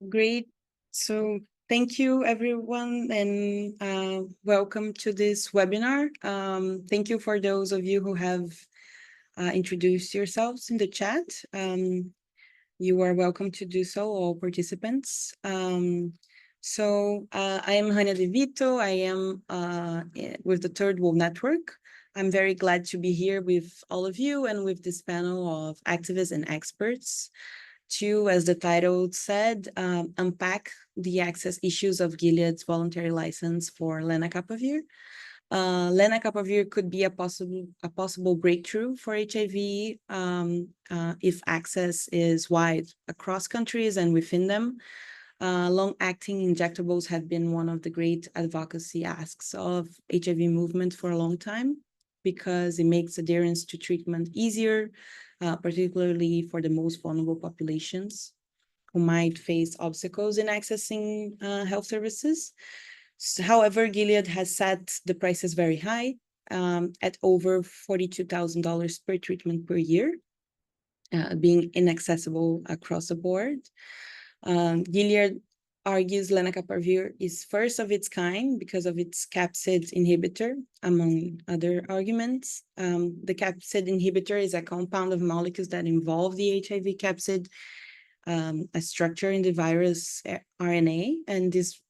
Great. So thank you, everyone, and welcome to this webinar. Thank you for those of you who have introduced yourselves in the chat. You are welcome to do so, all participants. I am Rania De Vito. I am with the Third World Network. I'm very glad to be here with all of you and with this panel of activists and experts to, as the title said, unpack the access issues of Gilead's voluntary license for Lenacapavir. Lenacapavir could be a possible breakthrough for HIV if access is wide across countries and within them. Long-acting injectables have been one of the great advocacy asks of HIV movement for a long time because it makes adherence to treatment easier, particularly for the most vulnerable populations who might face obstacles in accessing health services. However, Gilead has set the prices very high at over $42,000 per treatment per year, being inaccessible across the board. Gilead argues lenacapavir is first of its kind because of its capsid inhibitor, among other arguments. The capsid inhibitor is a compound of molecules that involve the HIV capsid, a structure in the virus RNA, and this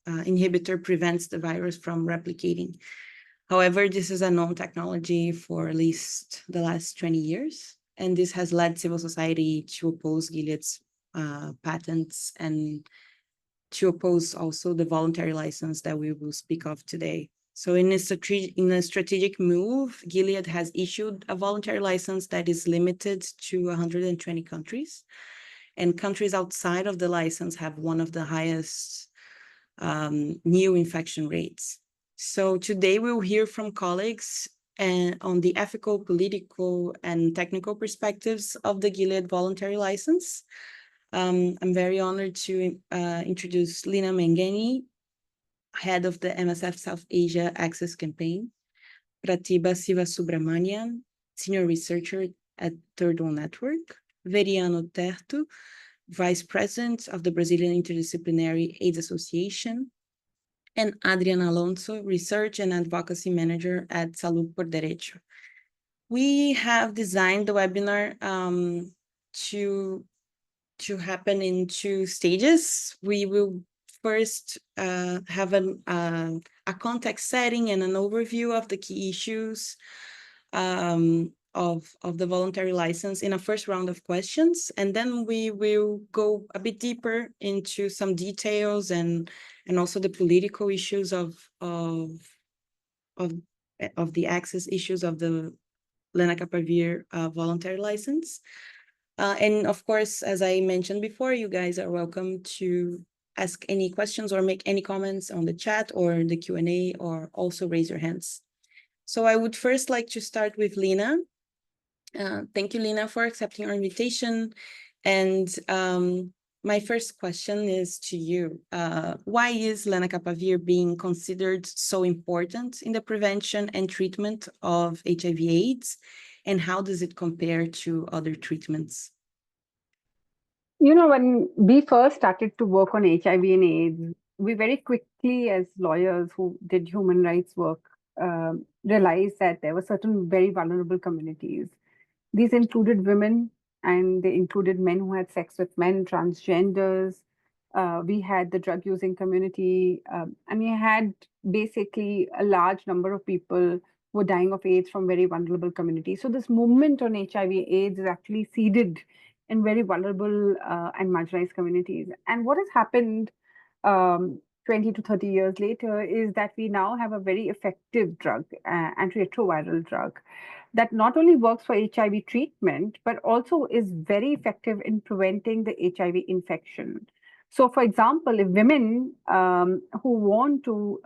inhibitor prevents the virus from replicating. However, this is a known technology for at least the last 20 years, and this has led civil society to oppose Gilead's patents and to oppose also the voluntary license that we will speak of today. So in a strategic move, Gilead has issued a voluntary license that is limited to 120 countries, and countries outside of the license have one of the highest new infection rates. So today we'll hear from colleagues on the ethical, political, and technical perspectives of the Gilead voluntary license. I'm very honored to introduce Lina Mengeni, head of the MSF South Asia Access Campaign, Pratibha Sivasubramanian, senior researcher at Third World Network, Veriano Terto, vice president of the Brazilian Interdisciplinary AIDS Association, and Adriana Alonso, research and advocacy manager at Salud por Derecho. We have designed the webinar to happen in two stages. We will first have a context setting and an overview of the key issues of the voluntary license in a first round of questions, and then we will go a bit deeper into some details and also the political issues of the access issues of the Lenacapavir voluntary license. And of course, as I mentioned before, you guys are welcome to ask any questions or make any comments on the chat or the Q&A, or also raise your hands. So I would first like to start with Lina. Thank you, Lina, for accepting our invitation. And my first question is to you. Why is Lenacapavir being considered so important in the prevention and treatment of HIV/AIDS? And how does it compare to other treatments? You know, when we first started to work on HIV and AIDS, we very quickly, as lawyers who did human rights work, realized that there were certain very vulnerable communities. These included women, and they included men who had sex with men, transgenders. We had the drug-using community, and we had basically a large number of people who were dying of AIDS from very vulnerable communities. So this movement on HIV/AIDS is actually seeded in very vulnerable and marginalized communities. And what has happened 20 to 30 years later is that we now have a very effective drug, antiretroviral drug, that not only works for HIV treatment, but also is very effective in preventing the HIV infection. So, for example, if women who want to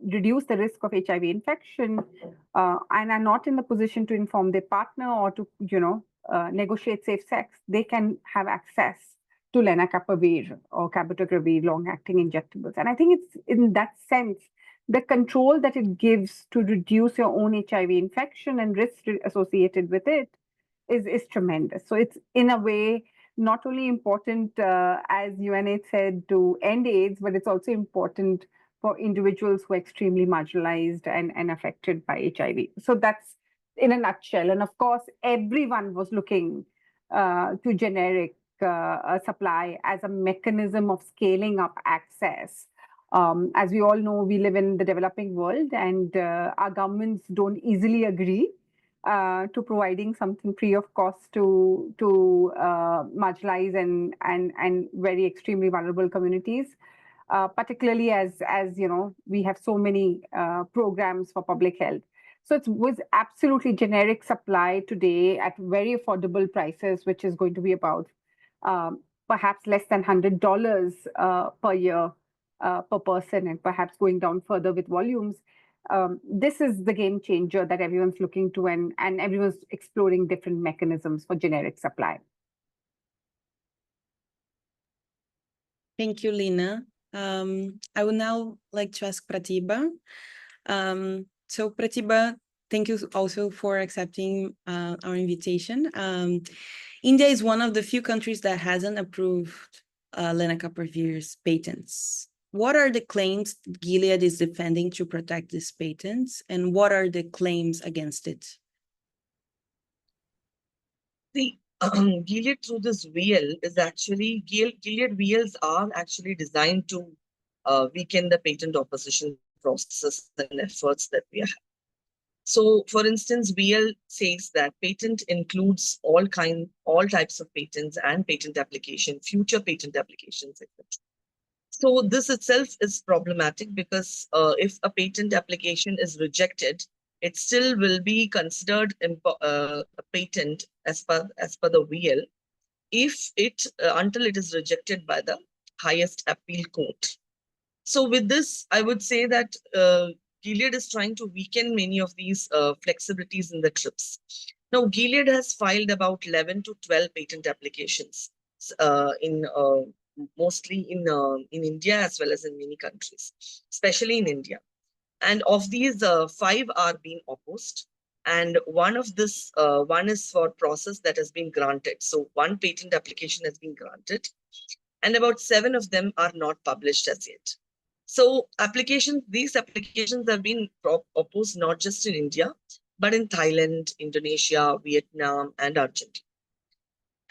reduce the risk of HIV infection and are not in the position to inform their partner or to, negotiate safe sex, they can have access to lenacapavir or cabotegravir long-acting injectables. And I think it's in that sense, the control that it gives to reduce your own HIV infection and risks associated with it is tremendous. So it's in a way not only important, as UNH said, to end AIDS, but it's also important for individuals who are extremely marginalized and affected by HIV. So that's in a nutshell. And of course, everyone was looking to generic supply as a mechanism of scaling up access. As we all know, we live in the developing world, and our governments don't easily agree to providing something free of cost to marginalized and very extremely vulnerable communities. Particularly as you know, we have so many programs for public health. So it was absolutely generic supply today at very affordable prices, which is going to be about perhaps less than $100 per year per person, and perhaps going down further with volumes. This is the game changer that everyone's looking to, and everyone's exploring different mechanisms for generic supply. Thank you, Lina. I would now like to ask Pratibha. So Pratibha, thank you also for accepting our invitation. India is one of the few countries that hasn't approved Lenacapavir's patents. What are the claims Gilead is defending to protect these patents, and what are the claims against it? The Gilead through this VL is actually, Gilead VLs are actually designed to weaken the patent opposition processes and efforts that we have. So, for instance, VL says that patent includes all types of patents and patent application, future patent applications, etc. So this itself is problematic because if a patent application is rejected, it still will be considered a patent as per the VL if it until it is rejected by the highest appeal court. So with this, I would say that Gilead is trying to weaken many of these flexibilities in the TRIPS. Now, Gilead has filed about 11 to 12 patent applications mostly in India as well as in many countries, especially in India. And of these, 5 are being opposed. And one is for process that has been granted. So one patent application has been granted, and about 7 of them are not published as yet. So these applications have been opposed not just in India, but in Thailand, Indonesia, Vietnam, and Argentina.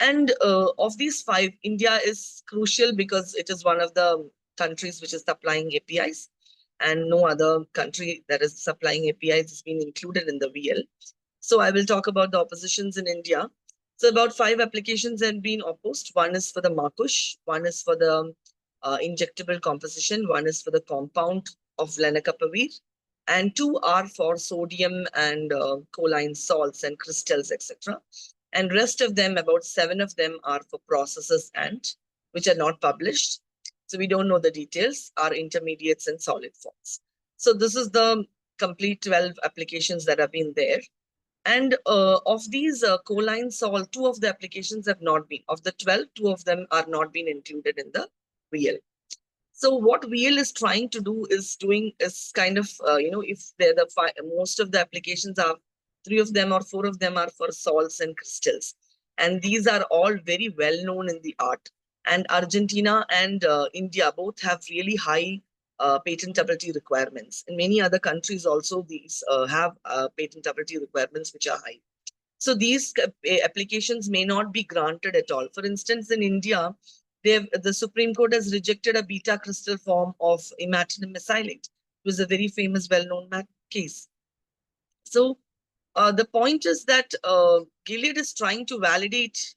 And of these 5, India is crucial because it is one of the countries which is supplying APIs, and no other country that is supplying APIs has been included in the VL. So I will talk about the oppositions in India. So about 5 applications have been opposed. One is for the Markush, one is for the injectable composition, one is for the compound of Lenacapavir, and 2 are for sodium and choline salts and crystals, etc. And rest of them, about 7 of them, are for processes and which are not published. So we don't know the details, are intermediates and solid forms. So this is the complete 12 applications that have been there. And of these choline salt, 2 of the applications have not been. Of the 12, 2 of them are not been included in the VL. So what VL is trying to do is kind of, if they're most of the applications are 3 of them or 4 of them are for salts and crystals. And these are all very well known in the art. And Argentina and India both have really high patentability requirements. In many other countries also, these have patentability requirements which are high. So these applications may not be granted at all. For instance, in India, the Supreme Court has rejected a beta crystal form of imatinib mesylate. It was a very famous, well-known case. So the point is that Gilead is trying to validate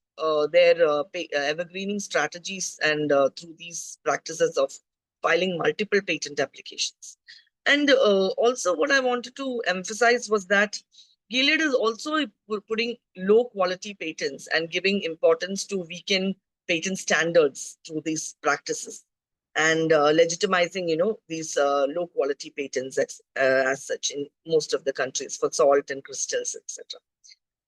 their evergreening strategies and through these practices of filing multiple patent applications. And also what I wanted to emphasize was that Gilead is also putting low quality patents and giving importance to weaken patent standards through these practices and legitimizing, these low quality patents as such in most of the countries for salt and crystals, etc.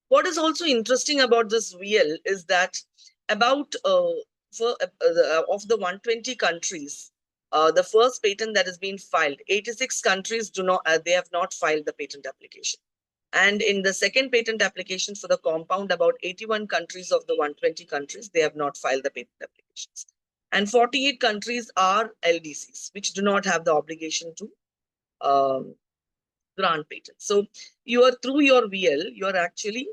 What is also interesting about this VL is that about of the 120 countries, the first patent that has been filed, 86 countries they have not filed the patent application. And in the second patent application for the compound, about 81 countries of the 120 countries, they have not filed the patent applications. And 48 countries are LDCs, which do not have the obligation to grant patents. So you are, through your VL, you are actually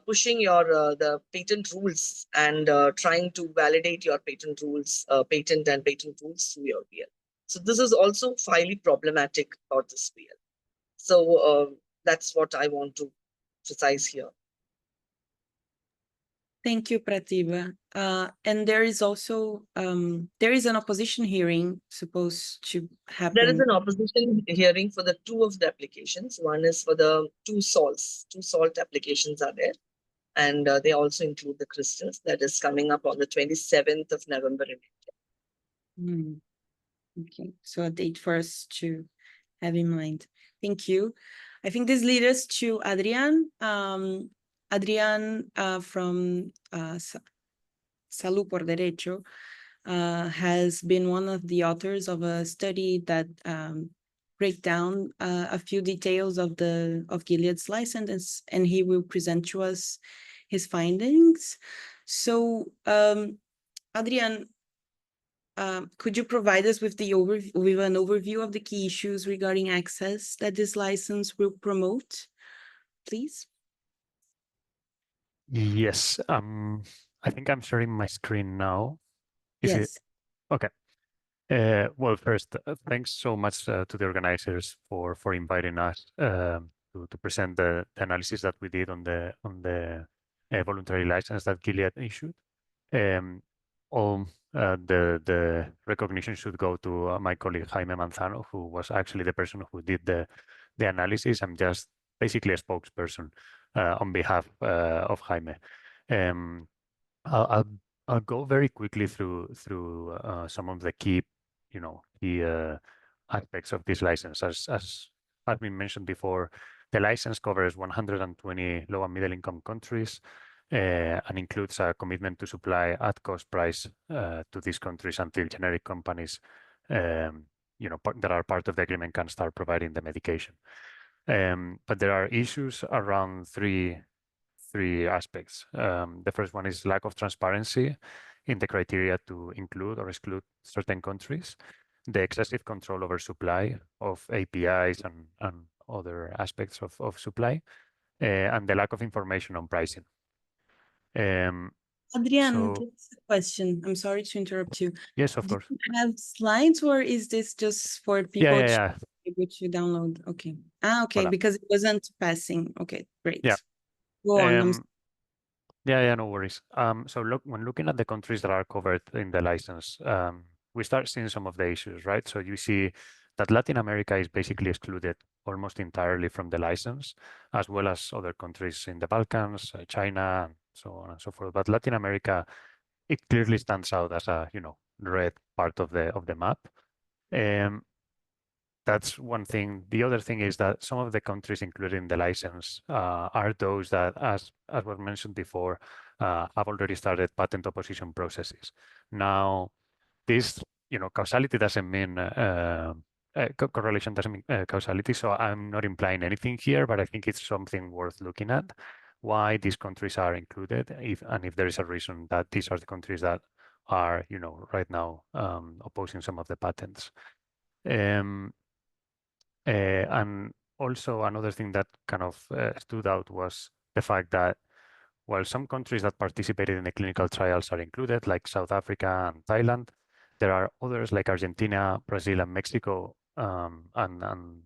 pushing your the patent rules and trying to validate your patent rules, patent and patent rules through your VL. So this is also highly problematic about this VL. So that's what I want to emphasize here. Thank you, Pratibha. And there is also there is an opposition hearing supposed to happen. There is an opposition hearing for the two of the applications. One is for the two salts. Two salt applications are there. And they also include the crystals. That is coming up on the 27th of November in India. Okay, so a date for us to have in mind. Thank you. I think this leads us to Adrian. Adrian from Salud por Derecho has been one of the authors of a study that break down a few details of Gilead's license, and he will present to us his findings. So, Adrian, could you provide us with an overview of the key issues regarding access that this license will promote, please? Yes, I think I'm sharing my screen now. Yes. Okay. Well, first, thanks so much to the organizers for inviting us to present the analysis that we did on the voluntary license that Gilead issued. All the recognition should go to my colleague Jaime Manzano, who was actually the person who did the analysis. I'm just basically a spokesperson on behalf of Jaime. I'll go very quickly through some of the key aspects of this license. As has been mentioned before, the license covers 120 low and middle income countries and includes a commitment to supply at cost price to these countries until generic companies that are part of the agreement can start providing the medication. But there are issues around three aspects. The first one is lack of transparency in the criteria to include or exclude certain countries, the excessive control over supply of APIs and other aspects of supply, and the lack of information on pricing. Adrian, just a question. I'm sorry to interrupt you. Yes, of course. Do you have slides, or is this just for people to be able to download? Okay. Okay, Voilà. because it wasn't passing. Okay, great. Yeah. Go on. Yeah, no worries. So when looking at the countries that are covered in the license, we start seeing some of the issues, right? So you see that Latin America is basically excluded almost entirely from the license, as well as other countries in the Balkans, China, and so on and so forth. But Latin America, it clearly stands out as a red part of the map. That's one thing. The other thing is that some of the countries included in the license are those that, as was mentioned before, have already started patent opposition processes. Now, this, causality doesn't mean correlation doesn't mean causality. So I'm not implying anything here, but I think it's something worth looking at. Why these countries are included, if there is a reason that these are the countries that are, right now opposing some of the patents. And also another thing that kind of stood out was the fact that while some countries that participated in the clinical trials are included, like South Africa and Thailand, there are others like Argentina, Brazil, and Mexico, and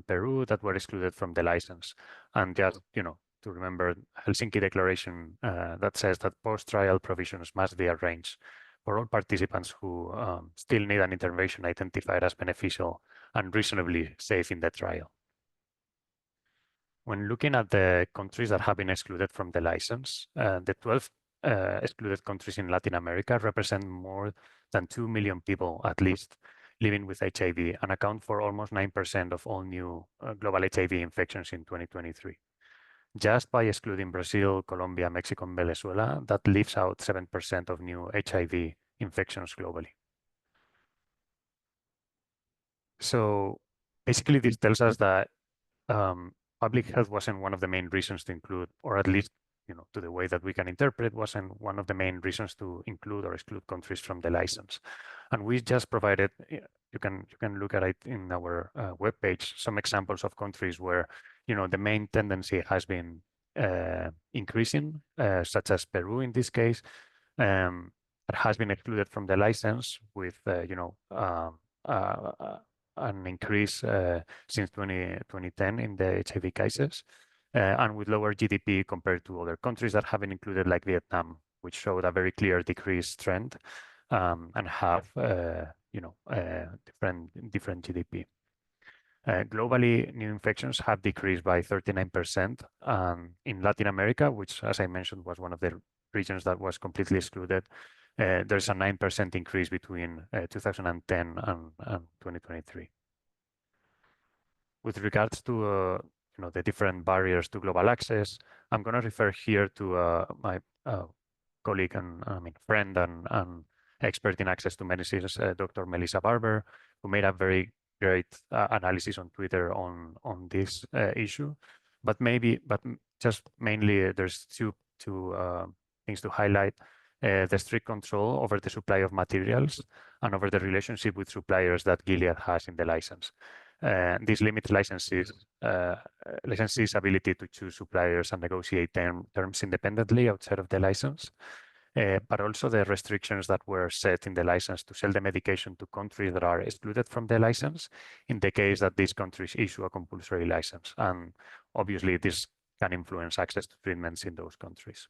Peru that were excluded from the license. And just, to remember Helsinki Declaration that says that post-trial provisions must be arranged for all participants who still need an intervention identified as beneficial and reasonably safe in the trial. When looking at the countries that have been excluded from the license, the 12 excluded countries in Latin America represent more than 2 million people, at least, living with HIV and account for almost 9% of all new global HIV infections in 2023. Just by excluding Brazil, Colombia, Mexico, and Venezuela, that leaves out 7% of new HIV infections globally. So basically, this tells us that public health wasn't one of the main reasons to include, or at least to the way that we can interpret, wasn't one of the main reasons to include or exclude countries from the license. And we just provided, you can look at it in our webpage, some examples of countries where the main tendency has been increasing, such as Peru in this case, that has been excluded from the license with an increase since 2010 in the HIV cases. And with lower GDP compared to other countries that have been included, like Vietnam, which showed a very clear decrease trend and have different GDP. Globally, new infections have decreased by 39%. In Latin America, which, as I mentioned, was one of the regions that was completely excluded, there's a 9% increase between 2010 and 2023. With regards to the different barriers to global access, I'm going to refer here to my colleague and friend and expert in access to medicines, Dr. Melissa Barber, who made a very great analysis on Twitter on this issue. But just mainly there's two things to highlight. The strict control over the supply of materials and over the relationship with suppliers that Gilead has in the license. This limits licensees' ability to choose suppliers and negotiate terms independently outside of the license. But also the restrictions that were set in the license to sell the medication to countries that are excluded from the license in the case that these countries issue a compulsory license. And obviously, this can influence access to treatments in those countries.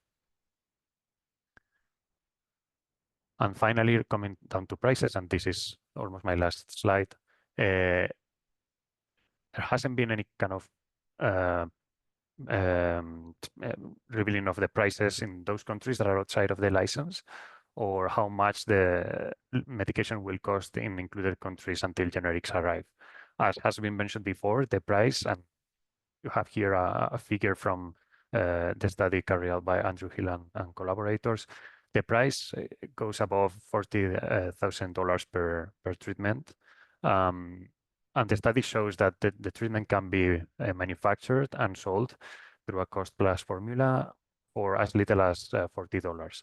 And finally, coming down to prices, and this is almost my last slide, there hasn't been any kind of revealing of the prices in those countries that are outside of the license, or how much the medication will cost in included countries until generics arrive. As has been mentioned before, the price, and you have here a figure from the study carried out by Andrew Hill and collaborators, the price goes above $40,000 per treatment. And the study shows that the treatment can be manufactured and sold through a cost-plus formula for as little as $40.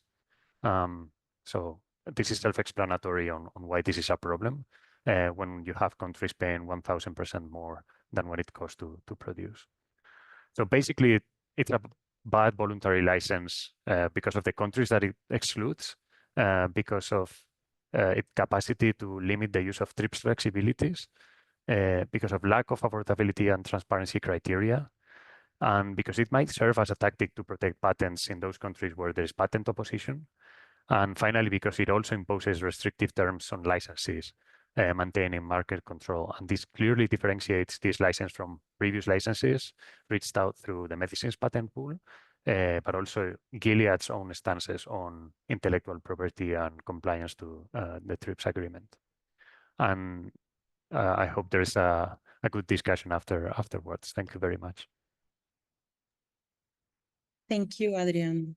So this is self-explanatory on why this is a problem when you have countries paying 1,000% more than what it costs to produce. So basically, it's a bad voluntary license because of the countries that it excludes, because of its capacity to limit the use of TRIPS flexibilities, because of lack of affordability and transparency criteria, and because it might serve as a tactic to protect patents in those countries where there is patent opposition. And finally, because it also imposes restrictive terms on licenses, maintaining market control. And this clearly differentiates this license from previous licenses reached out through the medicines patent pool, but also Gilead's own stances on intellectual property and compliance to the TRIPS agreement. And I hope there's a good discussion afterwards. Thank you very much. Thank you, Adrian.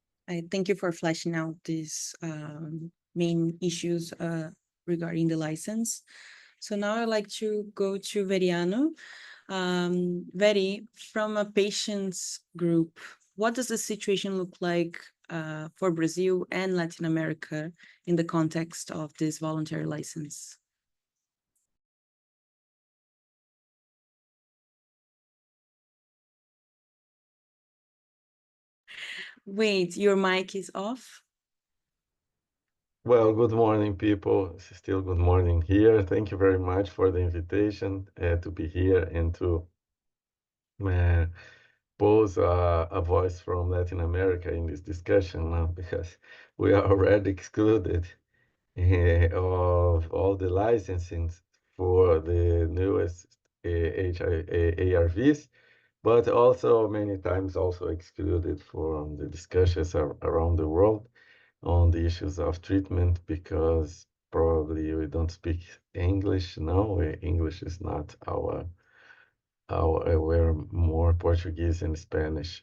Thank you for fleshing out these main issues regarding the license. So now I'd like to go to Veriano. Veri, from a patient's group, what does the situation look like for Brazil and Latin America in the context of this voluntary license? Wait, your mic is off? Well, good morning, people. It's still good morning here. Thank you very much for the invitation to be here and to pose a voice from Latin America in this discussion because we are already excluded of all the licensing for the newest ARVs, but also many times also excluded from the discussions around the world on the issues of treatment because probably we don't speak English. No, English is not our we're more Portuguese and Spanish.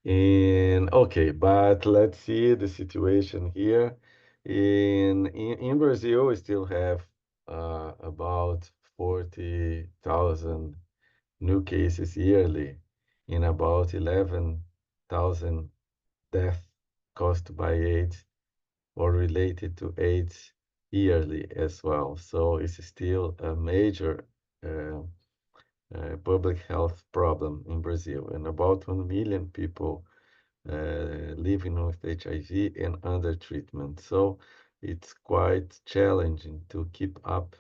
And okay, but let's see the situation here. In Brazil, we still have about 40,000 new cases yearly. in about 11,000 deaths caused by AIDS or related to AIDS yearly as well. So it's still a major public health problem in Brazil, and about 1 million people living with HIV and under treatment. So it's quite challenging to keep up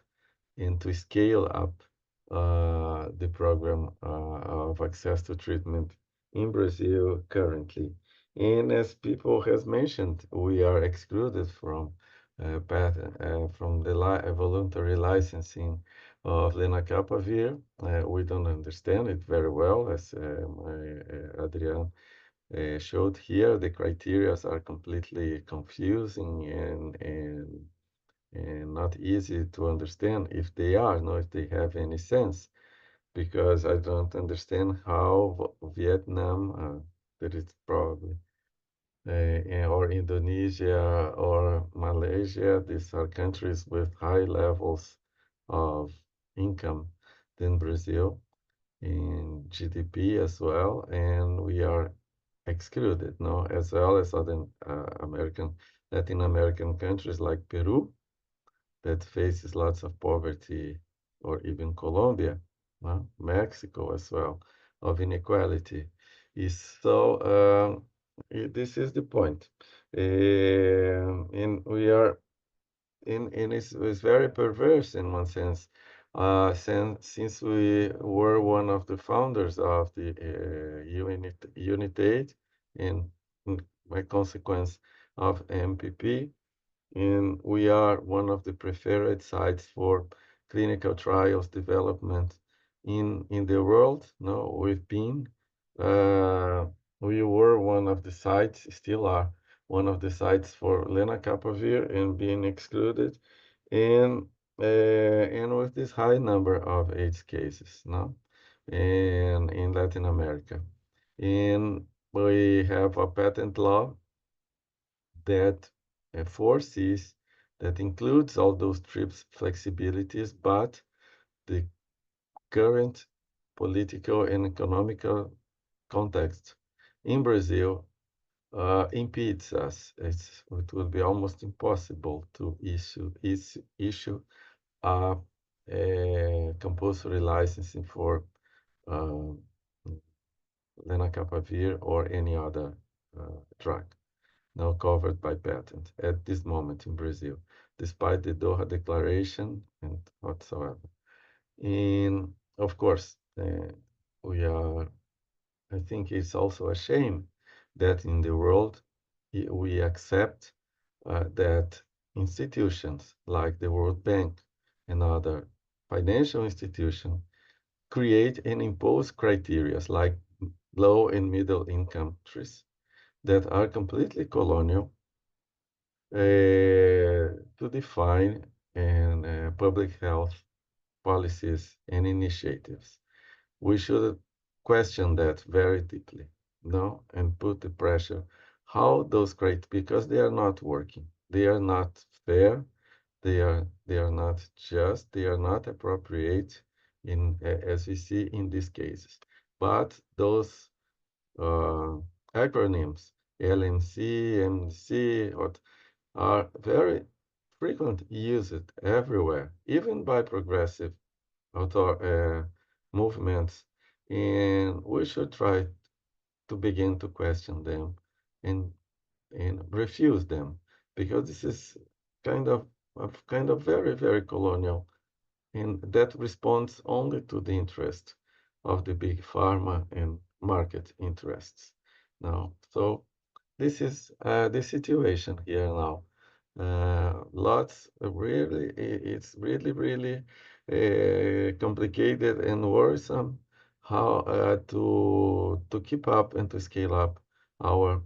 and to scale up the program of access to treatment in Brazil currently. And as people has mentioned, we are excluded from from the voluntary licensing of Lenacapavir. We don't understand it very well, as Adrian showed here. The criteria are completely confusing and not easy to understand if they are, nor if they have any sense, because I don't understand how Vietnam, that is probably, or Indonesia or Malaysia, these are countries with high levels of income than Brazil in GDP as well, and we are excluded, no, as well as other Latin American countries like Peru, that faces lots of poverty, or even Colombia, Mexico as well, of inequality. This is the point. And we are, and it's very perverse in one sense, since we were one of the founders of the UNITAID, and by consequence of MPP, and we are one of the preferred sites for clinical trials development in the world. No, we were one of the sites, still are one of the sites for Lenacapavir and being excluded, and with this high number of AIDS cases, no, and in Latin America, and we have a patent law that foresees, that includes all those TRIPS flexibilities, but the current political and economical context in Brazil impedes us. It will be almost impossible to issue a compulsory licensing for Lenacapavir or any other drug now covered by patent at this moment in Brazil, despite the Doha Declaration and whatsoever. And of course, I think it's also a shame that in the world we accept that institutions like the World Bank and other financial institutions create and impose criteria like low and middle income countries that are completely colonial to define and public health policies and initiatives. We should question that very deeply, no, and put the pressure how those because they are not working, they are not fair, they are not just, they are not appropriate in as we see in these cases. But those acronyms, LMC, MDC, are very frequently used everywhere, even by progressive movements, and we should try to begin to question them and refuse them, because this is kind of very, very colonial, and that responds only to the interest of the big pharma and market interests now. So this is the situation here now. Lots of really, it's really, really complicated and worrisome how to keep up and to scale up our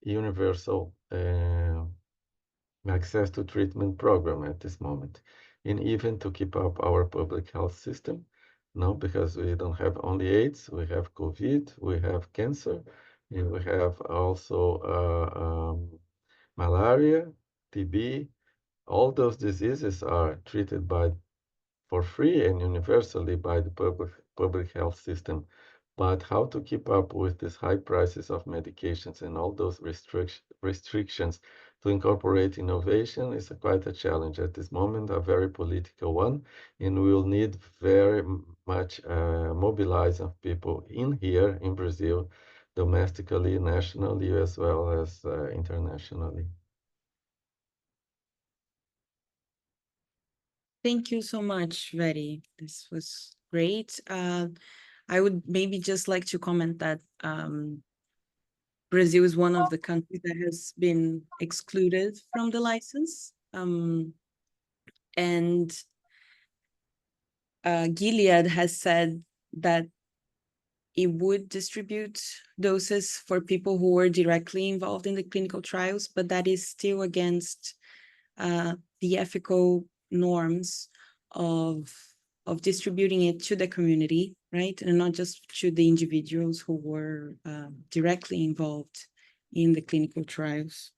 universal access to treatment program at this moment, and even to keep up our public health system. No, because we don't have only AIDS, we have COVID, we have cancer, and we have also malaria, TB. All those diseases are treated for free and universally by the public health system But how to keep up with these high prices of medications and all those restrictions to incorporate innovation is quite a challenge at this moment, a very political one, and we will need very much mobilize of people in here in Brazil, domestically, nationally, as well as internationally. Thank you so much, Veri. This was great. I would maybe just like to comment that Brazil is one of the countries that has been excluded from the license. And Gilead has said that it would distribute doses for people who were directly involved in the clinical trials, but that is still against the ethical norms of distributing it to the community, right? And not just to the individuals who were directly involved in the clinical trials.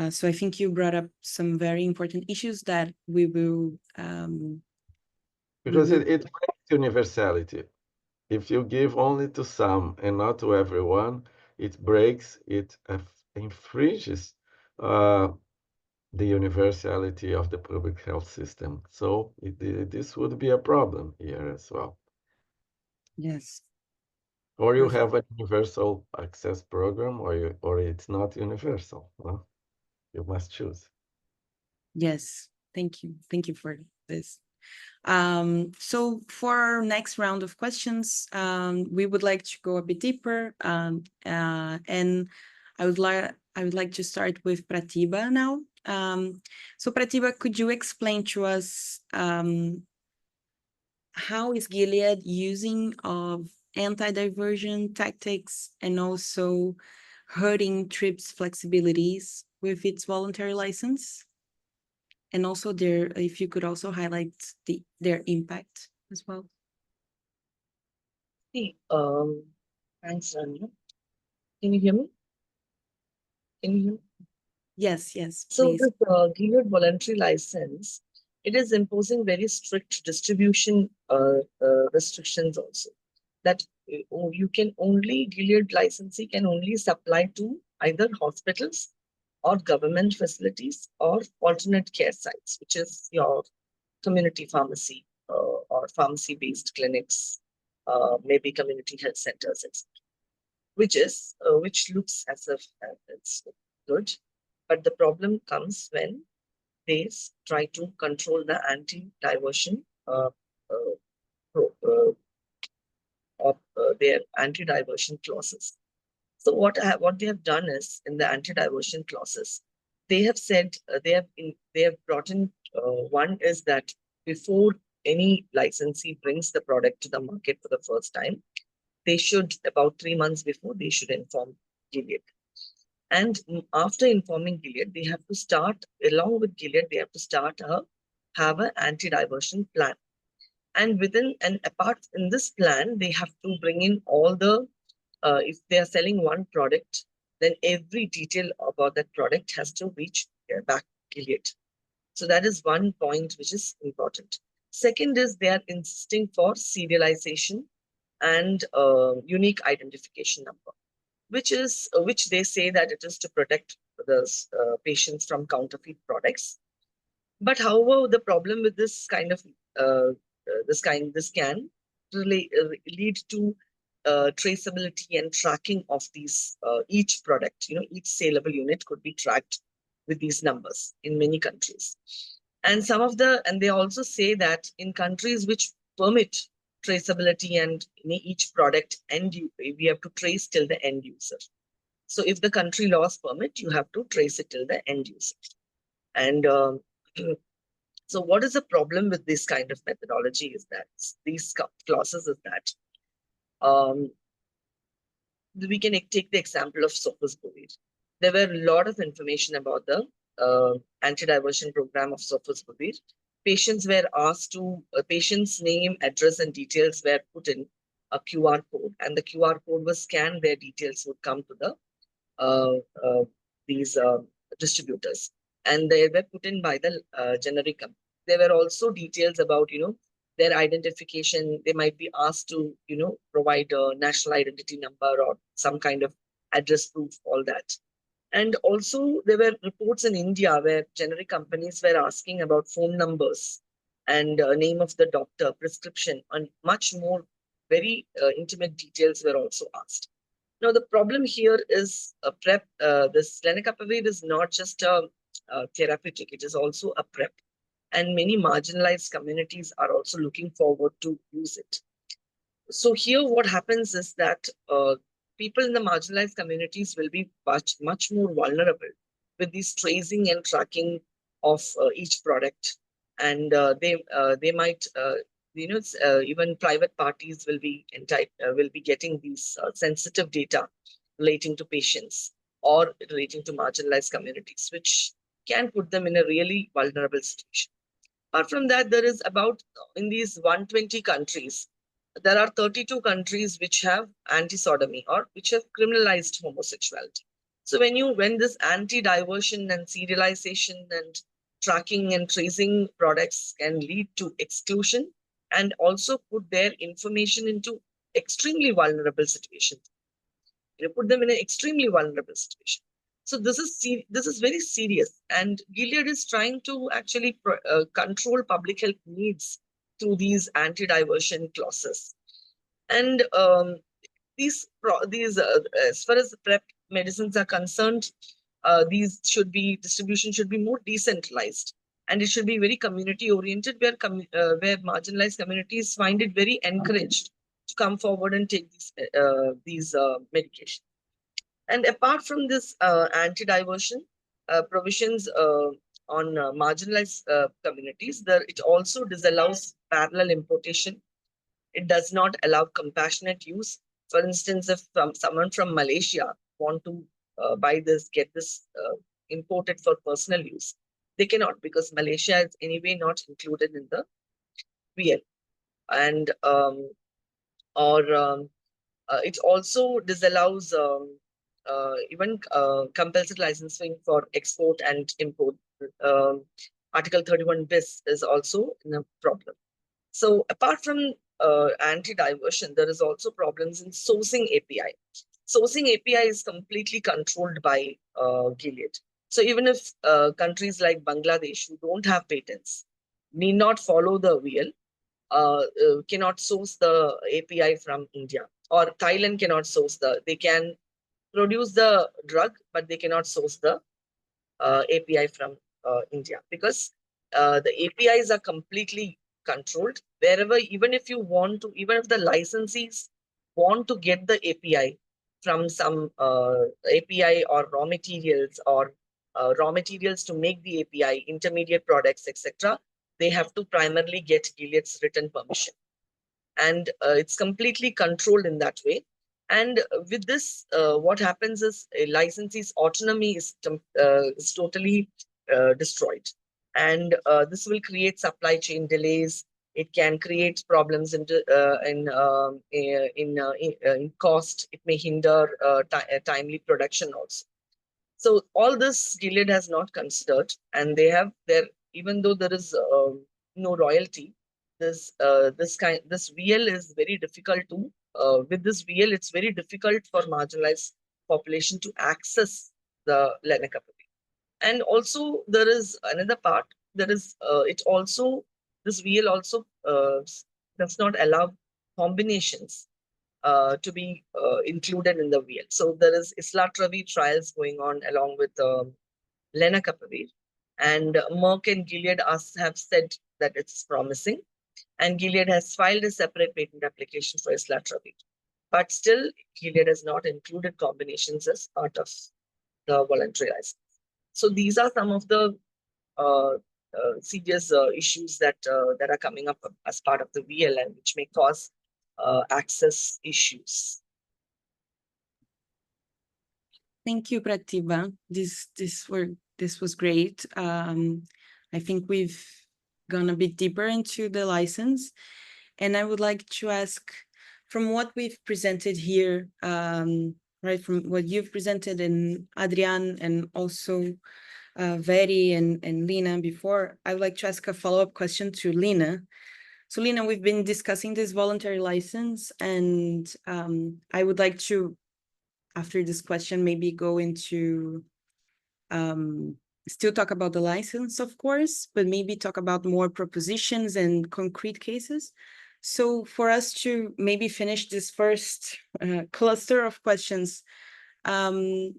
So I think you brought up some very important issues that we will... Because it breaks universality. If you give only to some and not to everyone, it breaks, it infringes the universality of the public health system. So this would be a problem here as well. Yes. Or you have a universal access program, or it's not universal. Well, you must choose. Yes, thank you. Thank you for this. So for our next round of questions, we would like to go a bit deeper, and I would like to start with Pratibha now. So Pratibha, could you explain to us how is Gilead using of anti-diversion tactics and also hurting TRIPS flexibilities with its voluntary license? And also if you could also highlight their impact as well. See, thanks, Rania. Can you hear me? Can you hear me? Yes, yes, So please. this Gilead voluntary license, it is imposing very strict distribution restrictions also. That you can only, Gilead licensee can only supply to either hospitals or government facilities or alternate care sites, which is your community pharmacy or pharmacy-based clinics, maybe community health centers, etc. Which looks as if it's good, but the problem comes when they try to control the anti-diversion of their anti-diversion clauses. So what they have done is, in the anti-diversion clauses, they have said they have brought in one is that before any licensee brings the product to the market for the first time, they should, about 3 months before, they should inform Gilead. And after informing Gilead, they have to start, along with Gilead, they have to have an anti-diversion plan. And within and apart in this plan, they have to bring in all the, if they are selling one product, then every detail about that product has to reach back Gilead. So that is one point which is important. Second is they are insisting for serialization and unique identification number, which they say that it is to protect the patients from counterfeit products. But however, the problem with this kind of this can really lead to traceability and tracking of these each product. Each saleable unit could be tracked with these numbers in many countries. And they also say that in countries which permit traceability and each product we have to trace till the end user. So if the country laws permit, you have to trace it till the end user. And so what is the problem with this kind of methodology is that these clauses is that we can take the example of sofosbuvir. There were a lot of information about the anti-diversion program of sofosbuvir. Patients were asked to, patient's name, address, and details were put in a QR code, and the QR code was scanned. Their details would come to the these distributors, and they were put in by the generic company. There were also details about their identification. They might be asked to, provide a national identity number or some kind of address proof, all that. And also there were reports in India where generic companies were asking about phone numbers and name of the doctor, prescription, and much more very intimate details were also asked. Now, the problem here is PrEP. This Lenacapavir is not just a therapeutic, it is also a PrEP. And many marginalized communities are also looking forward to use it. So here what happens is that people in the marginalized communities will be much more vulnerable with this tracing and tracking of each product. And they might, even private parties will be getting these sensitive data relating to patients or relating to marginalized communities, which can put them in a really vulnerable situation. Apart from that, there is in these 120 countries, there are 32 countries which have anti-sodomy or which have criminalized homosexuality. So when this anti-diversion and serialization and tracking and tracing products can lead to exclusion and also put their information into extremely vulnerable situations. Put them in an extremely vulnerable situation. So this is very serious, and Gilead is trying to actually control public health needs through these anti-diversion clauses. And these as far as PrEP medicines are concerned, distribution should be more decentralized, and it should be very community oriented, where marginalized communities find it very encouraged to come forward and take these medications. And apart from this anti-diversion provisions on marginalized communities, it also disallows parallel importation. It does not allow compassionate use. For instance, if someone from Malaysia want to get this imported for personal use, they cannot, because Malaysia is anyway not included in the VL. And it also disallows even compulsory licensing for export and import. Article 31 bis is also a problem. So apart from anti-diversion, there is also problems in sourcing API. Sourcing API is completely controlled by Gilead. So even if countries like Bangladesh, who don't have patents, need not follow the VL, cannot source the API from India, or Thailand cannot source they can produce the drug, but they cannot source the API from India, because the APIs are completely controlled. Wherever, even if the licensees want to get the API from some API or raw materials, or raw materials to make the API, intermediate products, etc., they have to primarily get Gilead's written permission. And it's completely controlled in that way. And with this, what happens is a licensee's autonomy is totally destroyed. And this will create supply chain delays. It can create problems in cost. It may hinder timely production also. So all this Gilead has not considered, and they have even though there is no royalty, this VL is very difficult to. With this VL, it's very difficult for marginalized population to access the Lenacapavir. And also there is another part. This VL also does not allow combinations to be included in the VL. So there is islatravir trials going on along with Lenacapavir, and Merck and Gilead have said that it's promising, and Gilead has filed a separate patent application for islatravir. But still, Gilead has not included combinations as part of the voluntary license. So these are some of the serious issues that are coming up as part of the VL, and which may cause access issues. Thank you, Pratibha. This was great. I think we've gone a bit deeper into the license, and I would like to ask, from what we've presented here, right, from what you've presented, and Adrian, and also Veri and Lina before, I would like to ask a follow-up question to Lina. So Lina, we've been discussing this voluntary license, and I would like to, after this question, maybe go into still talk about the license, of course, but maybe talk about more propositions and concrete cases. So for us to maybe finish this first cluster of questions, I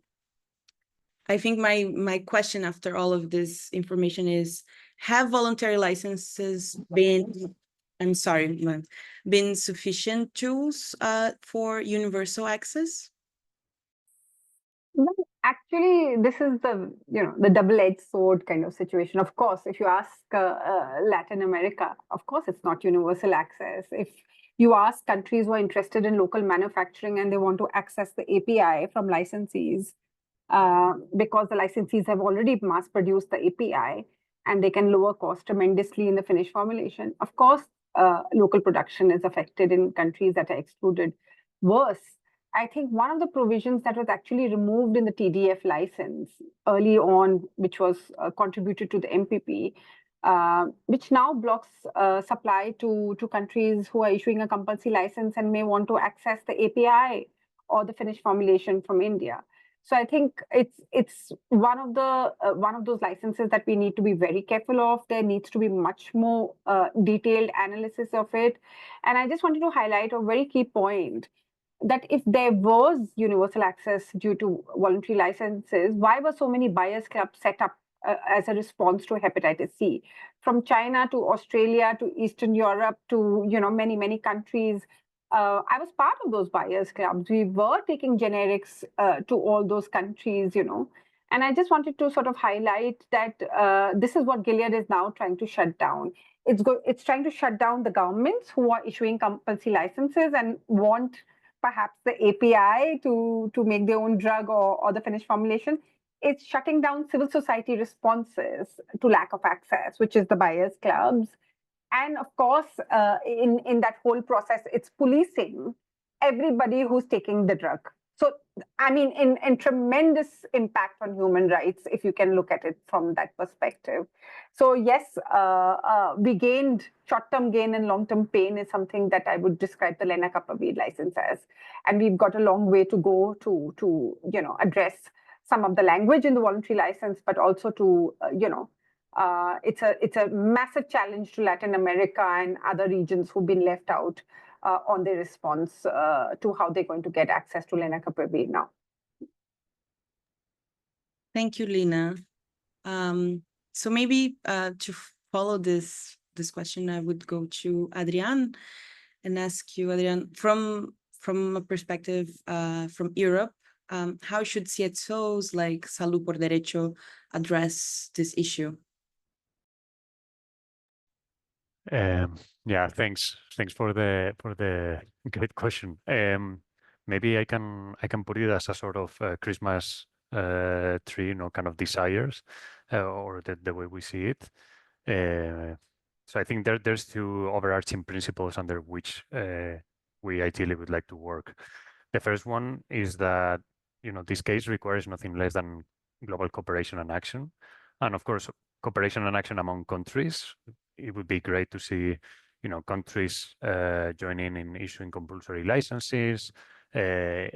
think my question after all of this information is, have voluntary licenses been, I'm sorry, been sufficient tools for universal access? Well, actually, this is the double-edged sword kind of situation. Of course, if you ask Latin America, of course, it's not universal access. If you ask countries who are interested in local manufacturing and they want to access the API from licensees, because the licensees have already mass-produced the API and they can lower cost tremendously in the finished formulation. Of course, local production is affected in countries that are excluded. Worse, I think one of the provisions that was actually removed in the TDF license early on, which was contributed to the MPP, which now blocks supply to countries who are issuing a compulsory license and may want to access the API or the finished formulation from India. So I think it's one of those licenses that we need to be very careful of. There needs to be much more detailed analysis of it. And I just wanted to highlight a very key point, that if there was universal access due to voluntary licenses, why were so many buyers clubs set up as a response to hepatitis C? From China to Australia to Eastern Europe to many countries, I was part of those buyers clubs. We were taking generics to all those countries, And I just wanted to sort of highlight that this is what Gilead is now trying to shut down. It's trying to shut down the governments who are issuing compulsory licenses and want perhaps the API to make their own drug or the finished formulation. It's shutting down civil society responses to lack of access, which is the buyers clubs. And of course, in that whole process, it's policing everybody who's taking the drug. So, I mean, in tremendous impact on human rights, if you can look at it from that perspective. So yes, we gained short-term gain and long-term pain is something that I would describe the Lenacapavir license as. And we've got a long way to go to address some of the language in the voluntary license, but also to, it's a massive challenge to Latin America and other regions who've been left out on their response to how they're going to get access to Lenacapavir now. Thank you, Lina. So maybe to follow this question, I would go to Adrián and ask you, Adrián, from a perspective from Europe, how should CXOs like Salud por Derecho address this issue? Yeah, thanks for the great question. Maybe I can put it as a sort of Christmas tree, kind of desires, or the way we see it. So I think there's two overarching principles under which we ideally would like to work. The first one is that this case requires nothing less than global cooperation and action, and of course cooperation and action among countries. It would be great to see countries joining in issuing compulsory licenses, as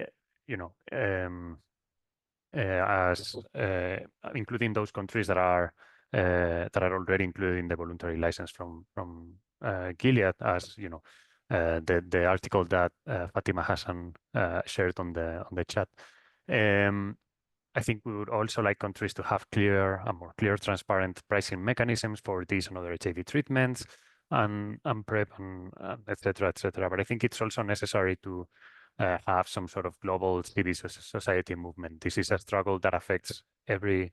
including those countries that are already included in the voluntary license from Gilead, as the article that Fatima Hassan shared on the chat. I think we would also like countries to have more clear, transparent pricing mechanisms for these and other HIV treatments and PrEP and et cetera, et cetera. But I think it's also necessary to have some sort of global civil society movement. This is a struggle that affects every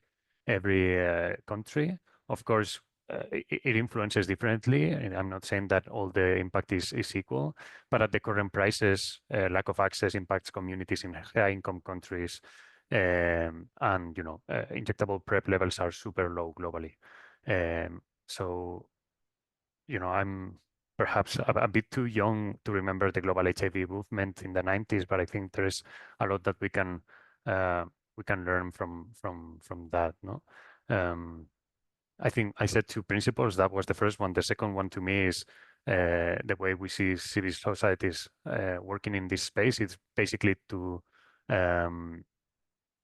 country. Of course, it influences differently. And I'm not saying that all the impact is equal, but at the current prices, lack of access impacts communities in high-income countries. And injectable PrEP levels are super low globally. So I'm perhaps a bit too young to remember the global HIV movement in the 90s, but I think there is a lot that we can learn from that. No, I think I said two principles. That was the first one. The second one to me is the way we see civil societies working in this space, it's basically to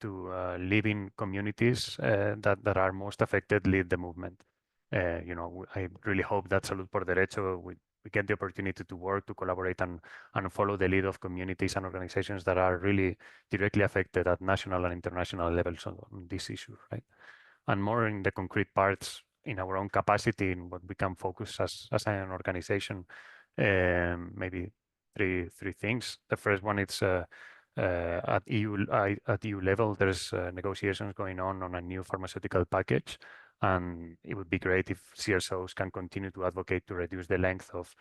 live in communities that are most affected, lead the movement. I really hope that Salud por Derecho, we get the opportunity to work, to collaborate, and follow the lead of communities and organizations that are really directly affected at national and international levels on this issue, right? And more in the concrete parts in our own capacity, in what we can focus as an organization. Maybe three things. The first one, it's at EU level, there's negotiations going on a new pharmaceutical package, and it would be great if CSOs can continue to advocate to reduce the length of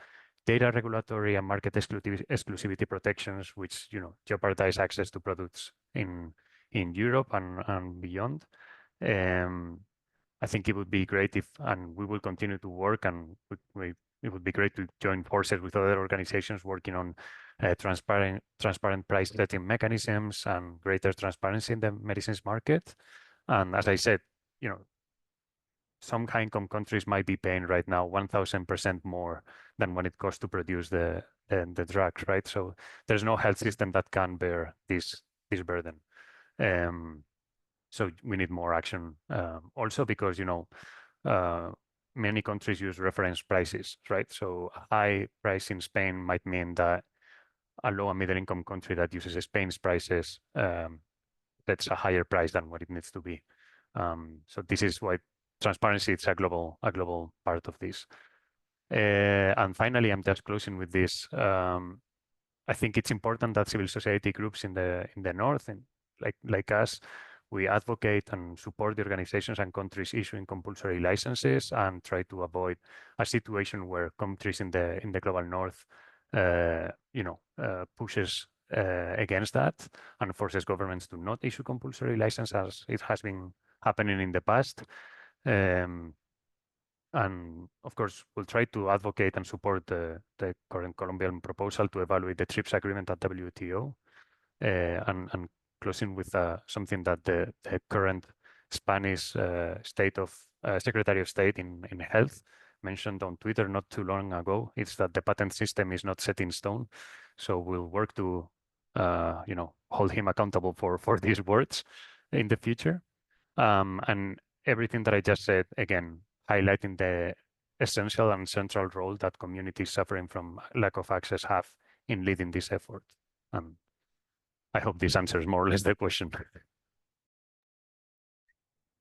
data regulatory and market exclusivity protections, which jeopardize access to products in Europe and beyond. I think it would be great if, and we will continue to work, and it would be great to join forces with other organizations working on transparent price setting mechanisms and greater transparency in the medicines market. And as I said, some high-income countries might be paying right now 1,000% more than what it costs to produce the drugs, right? So there's no health system that can bear this burden. So we need more action, also because many countries use reference prices, right? So a high price in Spain might mean that a low and middle income country that uses Spain's prices, that's a higher price than what it needs to be. So this is why transparency is a global part of this. And finally, I'm just closing with this. I think it's important that civil society groups in the north, and like us, we advocate and support the organizations and countries issuing compulsory licenses, and try to avoid a situation where countries in the global north, pushes against that and forces governments to not issue compulsory licenses, as it has been happening in the past. And of course, we'll try to advocate and support the current Colombian proposal to evaluate the TRIPS agreement at WTO, and closing with something that the current Spanish Secretary of State in Health mentioned on Twitter not too long ago. It's that the patent system is not set in stone. So we'll work to hold him accountable for these words in the future. And everything that I just said, again, highlighting the essential and central role that communities suffering from lack of access have in leading this effort. I hope this answers more or less the question.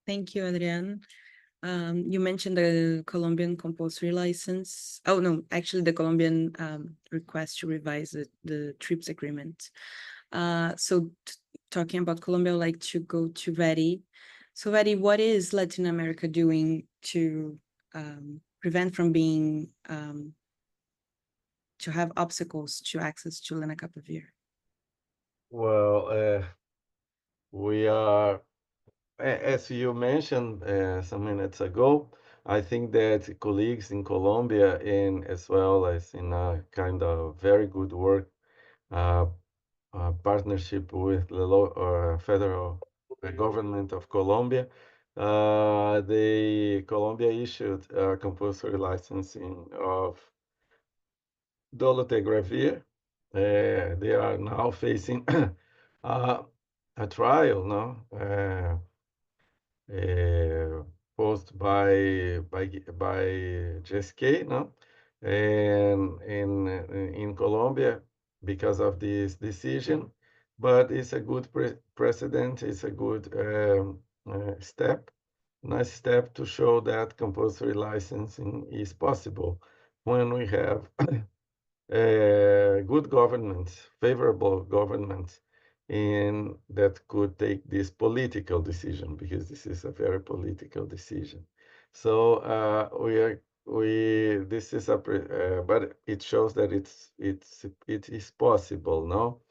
Thank you, Adrian. You mentioned the Colombian compulsory license. Oh, no, actually the Colombian request to revise the TRIPS agreement. So talking about Colombia, I'd like to go to Veri. So Veri, what is Latin America doing to prevent from being, to have obstacles to access to Lenacapavir? Well, we are, as you mentioned some minutes ago, I think that colleagues in Colombia, and as well as in a kind of very good work partnership with the federal government of Colombia, Colombia issued a compulsory licensing of dolutegravir. They are now facing a trial, no, posed by GSK, no, and in Colombia because of this decision. But it's a good precedent. It's a good step, nice step to show that compulsory licensing is possible when we have good governments, favorable governments, and that could take this political decision, because this is a very political decision. So this is but it shows that it is possible, no?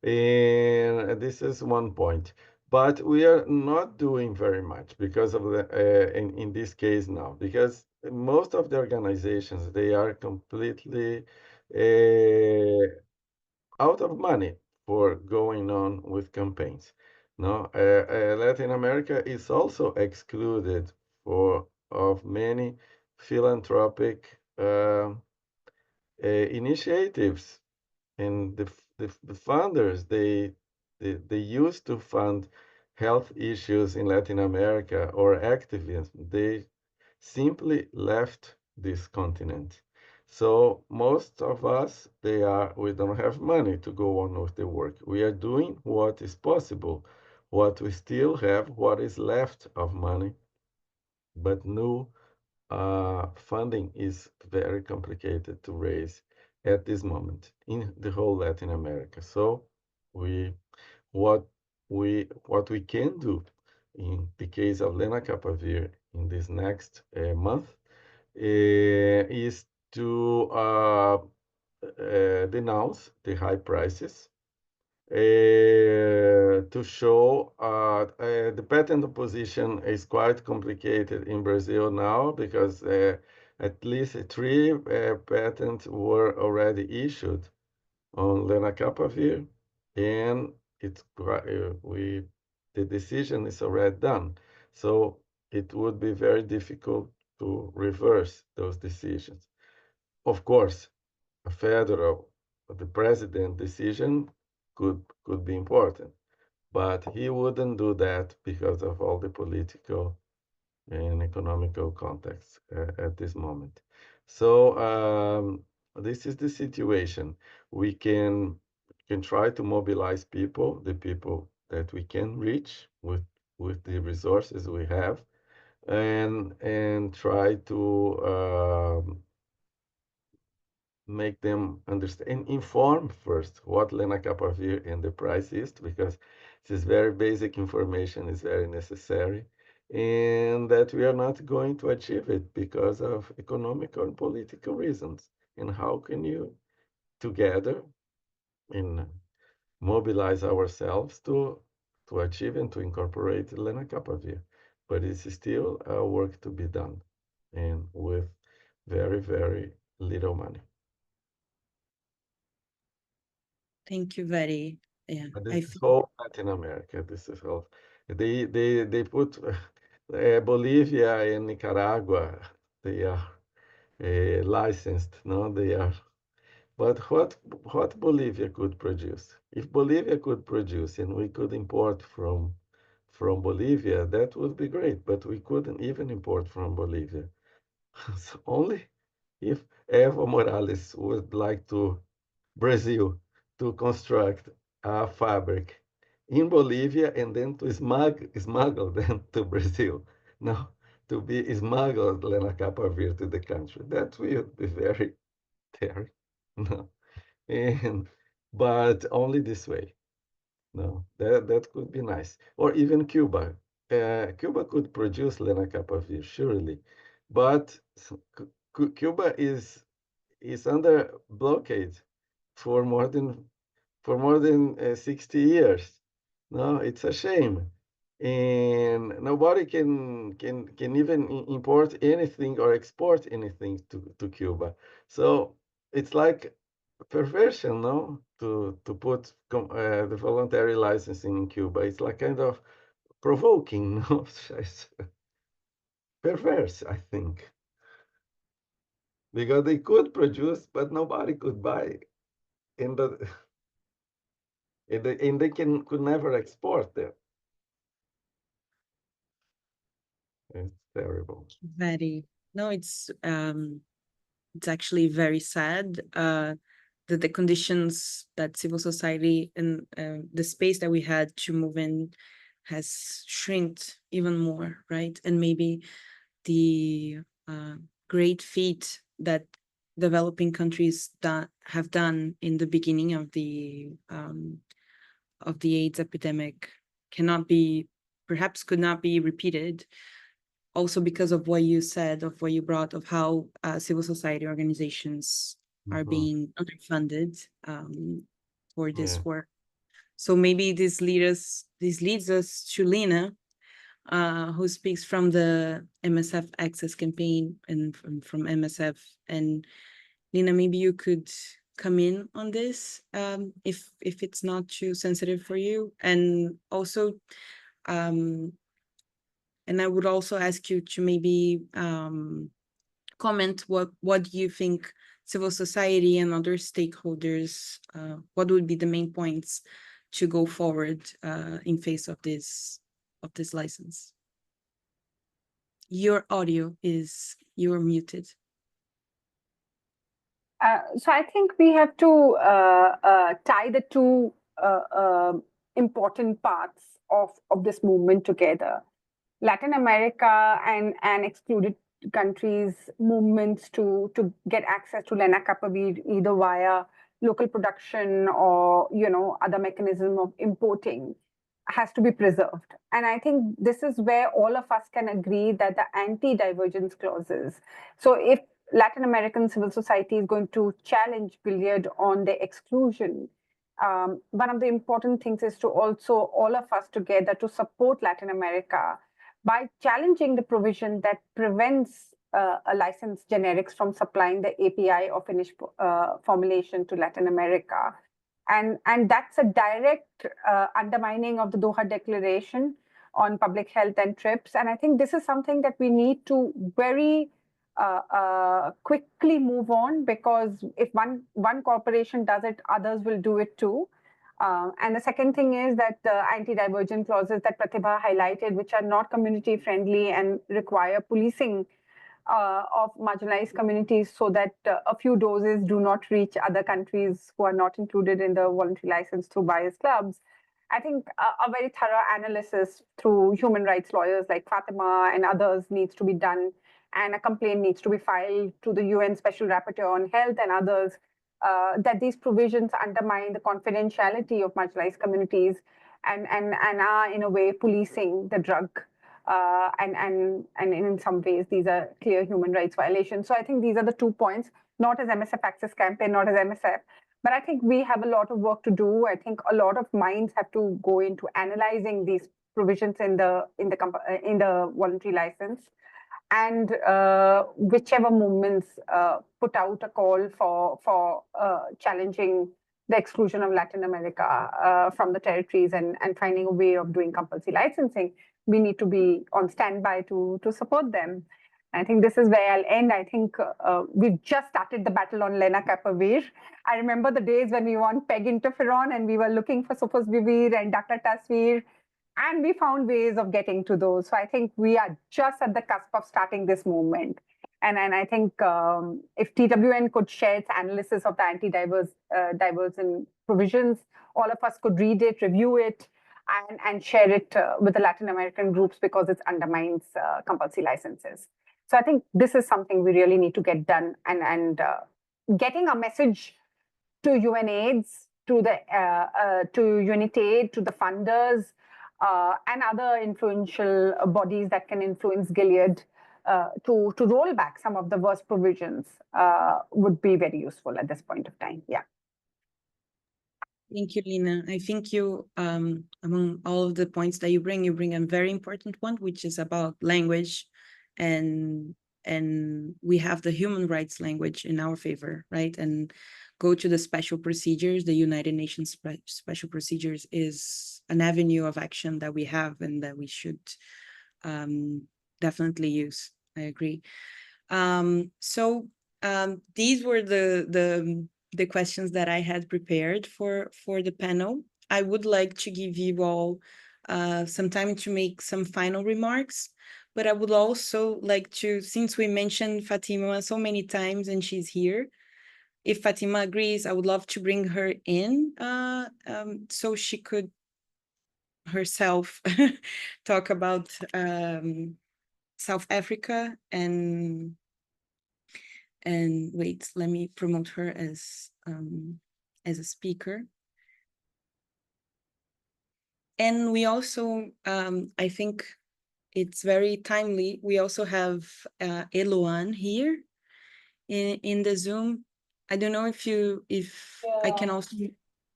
And this is one point. But we are not doing very much because of in this case now, because most of the organizations, they are completely out of money for going on with campaigns. No, Latin America is also excluded of many philanthropic initiatives and the funders, they used to fund health issues in Latin America or activism. They simply left this continent. So most of us, we don't have money to go on with the work. We are doing what is possible, what we still have, what is left of money, but no funding is very complicated to raise at this moment in the whole Latin America. So what we can do in the case of Lenacapavir in this next month is to denounce the high prices, to show the patent opposition is quite complicated in Brazil now because at least 3 patents were already issued on Lenacapavir, and the decision is already done. So it would be very difficult to reverse those decisions. Of course, the president decision could be important, but he wouldn't do that because of all the political and economical context at this moment. So this is the situation. We can try to mobilize people, the people that we can reach with the resources we have, and try to make them understand, inform first what Lenacapavir and the price is, because this is very basic information, is very necessary, and that we are not going to achieve it because of economic and political reasons. And how can you together and mobilize ourselves to achieve and to incorporate Lenacapavir? But it's still work to be done, and with very, very little money. Thank you very, yeah. But I this is feel whole Latin America. This is all. They put Bolivia and Nicaragua. They are licensed. No, they are. But what Bolivia could produce? If Bolivia could produce and we could import from Bolivia, that would be great. But we couldn't even import from Bolivia. So only if Evo Morales would like to Brazil to construct a fabric in Bolivia and then to smuggle them to Brazil. No, to be smuggled Lenacapavir to the country. That will be very terrible. No, and but only this way. No, that could be nice. Or even Cuba. Cuba could produce Lenacapavir, surely, but Cuba is under blockade for more than 60 years. No, it's a shame, and nobody can even import anything or export anything to Cuba. So it's like a perversion, no, to put the voluntary licensing in Cuba. It's like kind of provoking, no, it's perverse, I think, because they could produce, but nobody could buy, and and they could never export them. It's terrible. very, no, it's actually very sad that the conditions that civil society and the space that we had to move in has shrinked even more, right? And maybe the great feat that developing countries have done in the beginning of the AIDS epidemic perhaps could not be repeated, also because of what you said, of what you brought, of how civil society organizations are being underfunded for this work. So maybe this leads us to Lena, who speaks from the MSF Access campaign and from MSF. And Lena, maybe you could come in on this if it's not too sensitive for you. And also, and I would also ask you to maybe comment what you think civil society and other stakeholders, what would be the main points to go forward in face of this license? Your audio is, you're muted. So I think we have to tie the two important parts of this movement together. Latin America and excluded countries' movements to get access to Lenacapavir either via local production or other mechanism of importing has to be preserved. And I think this is where all of us can agree that the anti-divergence clauses. So if Latin American civil society is going to challenge Gilead on the exclusion, one of the important things is to also all of us together to support Latin America by challenging the provision that prevents a licensed generics from supplying the API or finished formulation to Latin America. And that's a direct undermining of the Doha Declaration on public health and TRIPS. And I think this is something that we need to very quickly move on, because if one corporation does it, others will do it too. And the second thing is that the anti-divergent clauses that Pratibha highlighted, which are not community friendly and require policing of marginalized communities so that a few doses do not reach other countries who are not included in the voluntary license through bias clubs. I think a very thorough analysis through human rights lawyers like Fatima and others needs to be done, and a complaint needs to be filed to the UN Special Rapporteur on Health and others that these provisions undermine the confidentiality of marginalized communities and are in a way policing the drug. And in some ways, these are clear human rights violations. So I think these are the 2 points, not as MSF Access Campaign, not as MSF, but I think we have a lot of work to do. I think a lot of minds have to go into analyzing these provisions in the voluntary license, and whichever movements put out a call for challenging the exclusion of Latin America from the territories and finding a way of doing compulsory licensing, we need to be on standby to support them. I think this is where I'll end. I think we've just started the battle on Lenacapavir. I remember the days when we were on PEG interferon and we were looking for sofosbuvir and daclofenhidramine, and we found ways of getting to those. So I think we are just at the cusp of starting this movement. And I think if TWN could share its analysis of the anti-divergent provisions, all of us could read it, review it, and share it with the Latin American groups, because it undermines compulsory licenses. So I think this is something we really need to get done, and getting a message to UNAIDS, to UNITAID, to the funders, and other influential bodies that can influence Gilead to roll back some of the worst provisions would be very useful at this point of time. Yeah. Thank you, Lina. I think you, among all of the points that you bring a very important one, which is about language, and we have the human rights language in our favor, right? And go to the special procedures. The United Nations special procedures is an avenue of action that we have and that we should definitely use. I agree. So these were the questions that I had prepared for the panel. I would like to give you all some time to make some final remarks, but I would also like to, since we mentioned Fatima so many times and she's here, if Fatima agrees, I would love to bring her in so she could herself talk about South Africa and wait, let me promote her as a speaker. And we also, I think it's very timely, we also have Eloane here in the Zoom. I don't know if I can also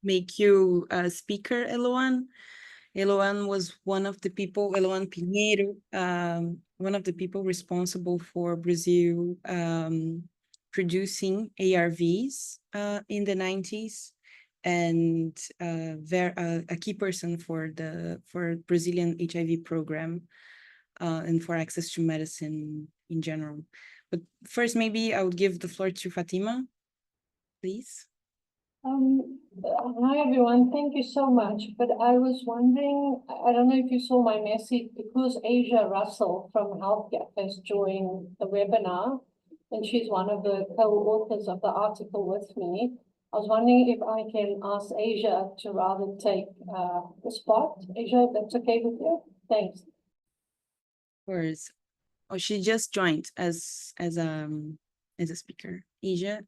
make you a speaker, Eloane. Eloane was one of the people, Eloane Pinheiro, one of the people responsible for Brazil producing ARVs in the 90s, and a key person for Brazilian HIV program and for access to medicine in general. But first, maybe I would give the floor to Fatima please. Hi everyone, thank you so much. But I was wondering, I don't know if you saw my message, because Asia Russell from Health Gap has joined the webinar, and she's one of the co-authors of the article with me. I was wondering if I can ask Asia to rather take the spot. Asia, if that's okay with you? Thanks. Of course. Oh, she just joined as a speaker. Asia,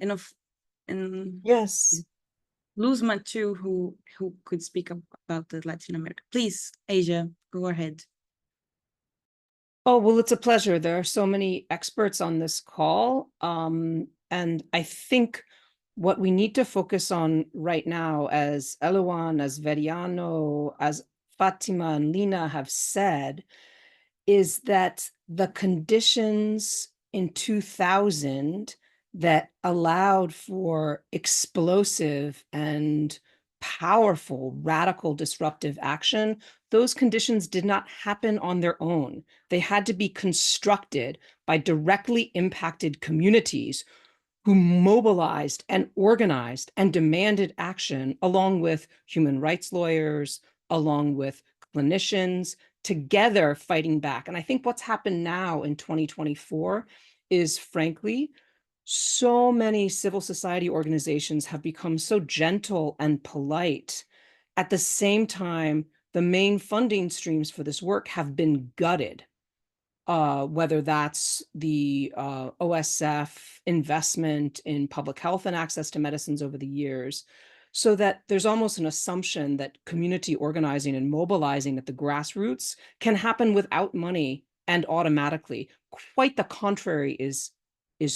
and Yes. Luzma too, who could speak about the Latin America. Please, Asia, go ahead. Oh, well, it's a pleasure. There are so many experts on this call. And I think what we need to focus on right now, as Eluan, as Veriano, as Fatima and Lina have said, is that the conditions in 2000 that allowed for explosive and powerful, radical, disruptive action, those conditions did not happen on their own. They had to be constructed by directly impacted communities who mobilized and organized and demanded action, along with human rights lawyers, along with clinicians, together fighting back. And I think what's happened now in 2024 is, frankly, so many civil society organizations have become so gentle and polite. At the same time, the main funding streams for this work have been gutted. Whether that's the OSF investment in public health and access to medicines over the years, so that there's almost an assumption that community organizing and mobilizing at the grassroots can happen without money and automatically. Quite the contrary is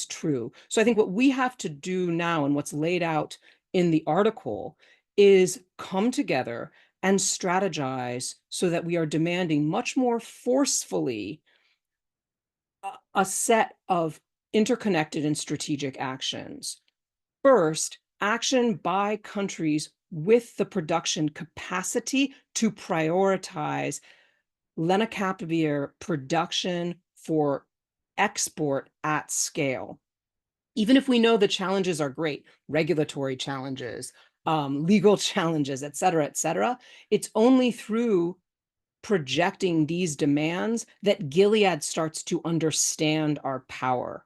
true. So I think what we have to do now, and what's laid out in the article, is come together and strategize so that we are demanding much more forcefully a set of interconnected and strategic actions. First, action by countries with the production capacity to prioritize Lenacapavir production for export at scale. Even if we know the challenges are great, regulatory challenges, legal challenges, et cetera, it's only through projecting these demands that Gilead starts to understand our power.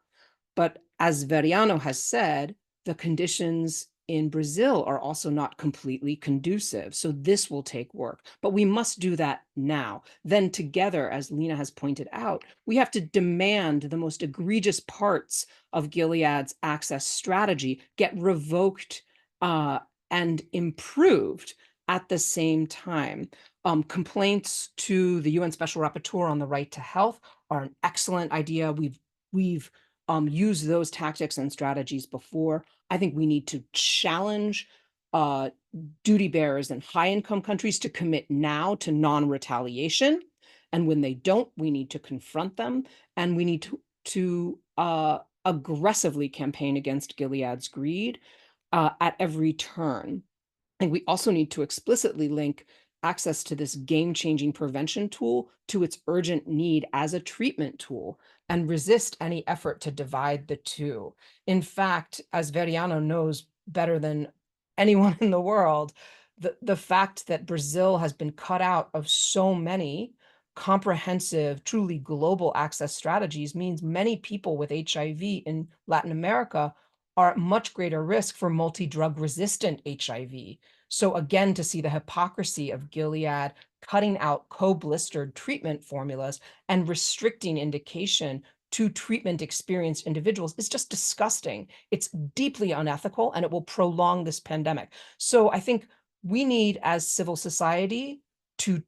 But as Veriano has said, the conditions in Brazil are also not completely conducive. So this will take work, but we must do that now. Then together, as Lina has pointed out, we have to demand the most egregious parts of Gilead's access strategy get revoked and improved at the same time. Complaints to the UN Special Rapporteur on the right to health are an excellent idea. We've used those tactics and strategies before. I think we need to challenge duty bearers in high-income countries to commit now to non-retaliation. And when they don't, we need to confront them, and we need to aggressively campaign against Gilead's greed at every turn. And we also need to explicitly link access to this game-changing prevention tool to its urgent need as a treatment tool, and resist any effort to divide the two. In fact, as Veriano knows better than anyone in the world, the fact that Brazil has been cut out of so many comprehensive, truly global access strategies means many people with HIV in Latin America are at much greater risk for multi-drug resistant HIV. So again, to see the hypocrisy of Gilead cutting out co-blistered treatment formulas and restricting indication to treatment experienced individuals is just disgusting. It's deeply unethical, and it will prolong this pandemic. So I think we need, as civil society, to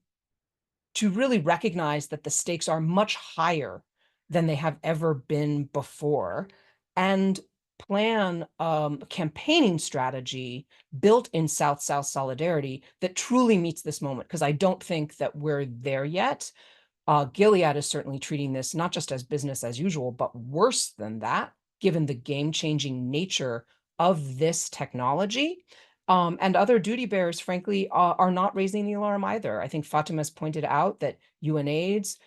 really recognize that the stakes are much higher than they have ever been before, and plan a campaigning strategy built in South-South solidarity that truly meets this moment, because I don't think that we're there yet. Gilead is certainly treating this not just as business as usual, but worse than that, given the game-changing nature of this technology. And other duty bearers, frankly, are not raising the alarm either. I think Fatima's pointed out that UNAIDS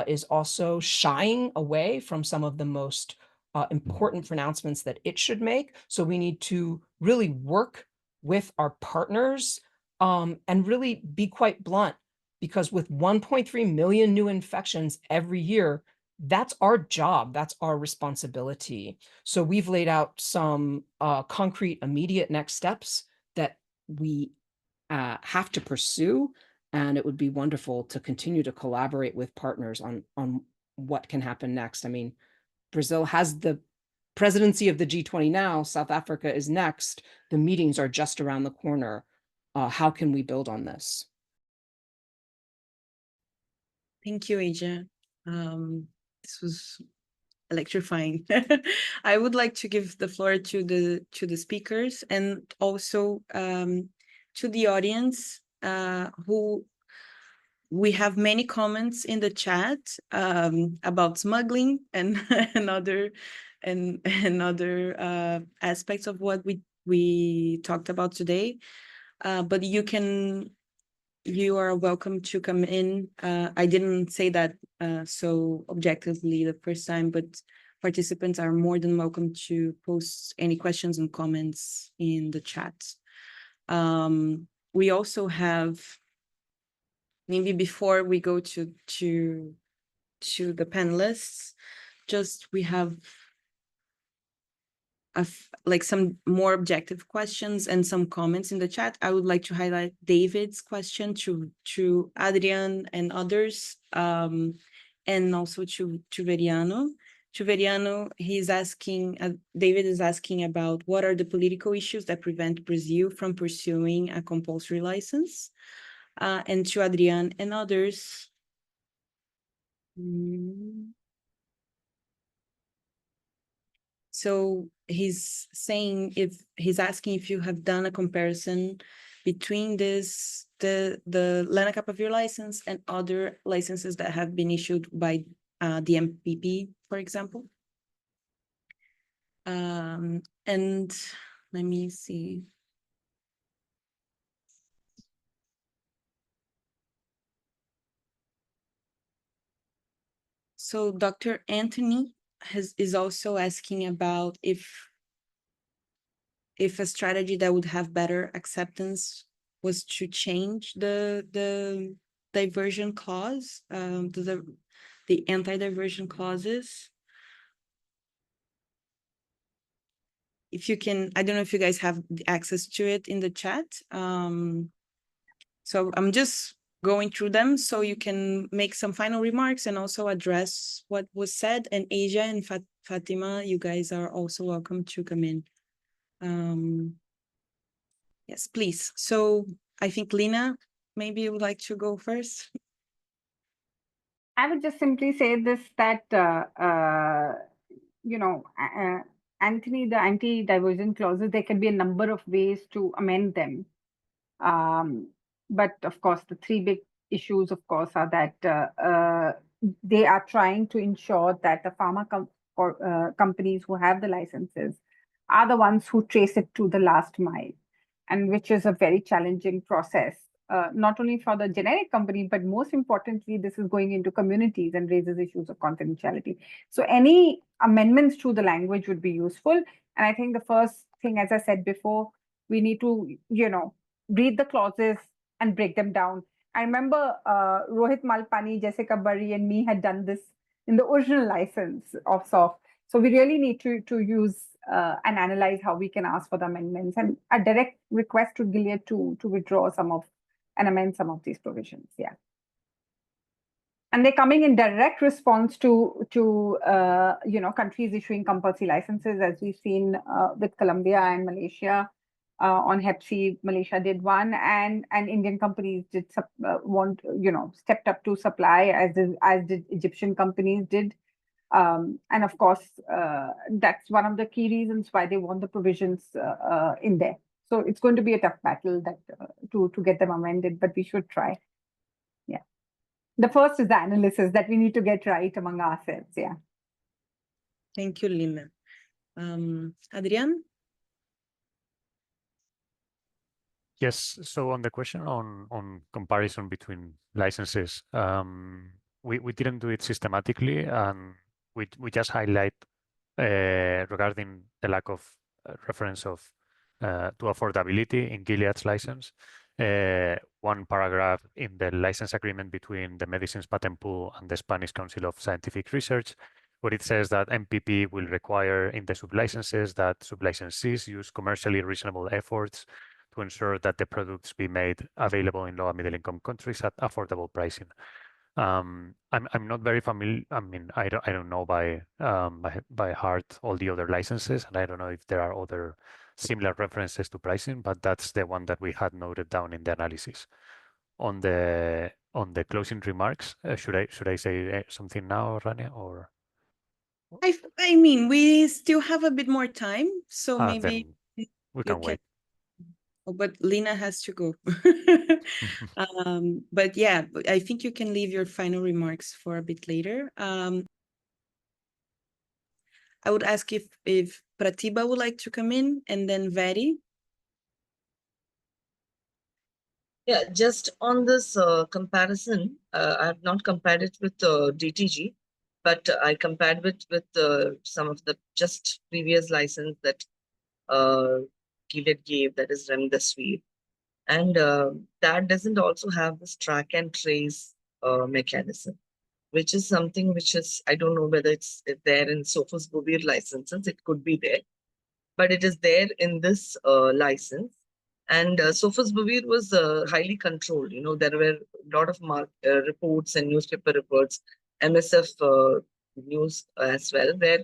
is also shying away from some of the most important pronouncements that it should make. So we need to really work with our partners and really be quite blunt, because with 1.3 million new infections every year, that's our job, that's our responsibility. So we've laid out some concrete, immediate next steps that we have to pursue, and it would be wonderful to continue to collaborate with partners on what can happen next. I mean, Brazil has the presidency of the G20 now. South Africa is next. The meetings are just around the corner. How can we build on this? Thank you, Aja. This was electrifying. I would like to give the floor to the speakers and also to the audience who we have many comments in the chat about smuggling and and other aspects of what we talked about today. But you are welcome to come in. I didn't say that so objectively the first time, but participants are more than welcome to post any questions and comments in the chat. We also have, maybe before we go to the panelists, just we have like some more objective questions and some comments in the chat. I would like to highlight David's question to Adrian and others, and also to Veriano. To Veriano, he's asking, David is asking about what are the political issues that prevent Brazil from pursuing a compulsory license? And to Adrian and others, so he's saying, if he's asking if you have done a comparison between the Lenacapavir license and other licenses that have been issued by the MPP, for example. And let me see. So Dr. Anthony is also asking about if a strategy that would have better acceptance was to change the diversion clause, the anti-diversion clauses. If you can, I don't know if you guys have access to it in the chat. So I'm just going through them so you can make some final remarks and also address what was said. And Asia and Fatima, you guys are also welcome to come in. Yes, please. So I think Lina, maybe you would like to go first. I would just simply say this, that, Anthony, the anti-diversion clauses, there can be a number of ways to amend them. But of course, the three big issues, of course, are that they are trying to ensure that the pharma companies who have the licenses are the ones who trace it to the last mile, and which is a very challenging process, not only for the generic company, but most importantly, this is going into communities and raises issues of confidentiality. So any amendments to the language would be useful. And I think the first thing, as I said before, we need to, read the clauses and break them down. I remember Rohit Malpani, Jessica Burry, and me had done this in the original license of SOF. So we really need to use and analyze how we can ask for the amendments, and a direct request to Gilead to withdraw and amend some of these provisions. Yeah. And they're coming in direct response to countries issuing compulsory licenses, as we've seen with Colombia and Malaysia. On Hep C, Malaysia did one, and Indian companies did stepped up to supply, as did Egyptian companies did. And of course, that's one of the key reasons why they want the provisions in there. So it's going to be a tough battle that to get them amended, but we should try. Yeah. The first is the analysis that we need to get right among ourselves. Yeah. Thank you, Lina. Adrian? Yes, so on the question on comparison between licenses, we didn't do it systematically, and we just highlight regarding the lack of reference of to affordability in Gilead's license. One paragraph in the license agreement between the Medicines Patent Pool and the Spanish Council of Scientific Research, where it says that MPP will require in the sublicenses that sublicensees use commercially reasonable efforts to ensure that the products be made available in low and middle income countries at affordable pricing. I'm not very familiar. I mean, I don't know by heart all the other licenses, and I don't know if there are other similar references to pricing, but that's the one that we had noted down in the analysis. On the closing remarks, should I say something now, Rania, or? I mean, we still have a bit more time, so maybe we you can wait. Oh, but Lina has to go. But yeah, I think you can leave your final remarks for a bit later. I would ask if Pratibha would like to come in, and then Veri. Yeah, just on this comparison, I have not compared it with DTG, but I compared it with some of the just previous license that Gilead gave, that is Remdesivir. And that doesn't also have this track and trace mechanism, which is something which is, I don't know whether it's there in Sofosbuvir licenses, it could be there, but it is there in this license. And Sofosbuvir was highly controlled. You know, there were a lot of reports and newspaper reports, MSF news as well, where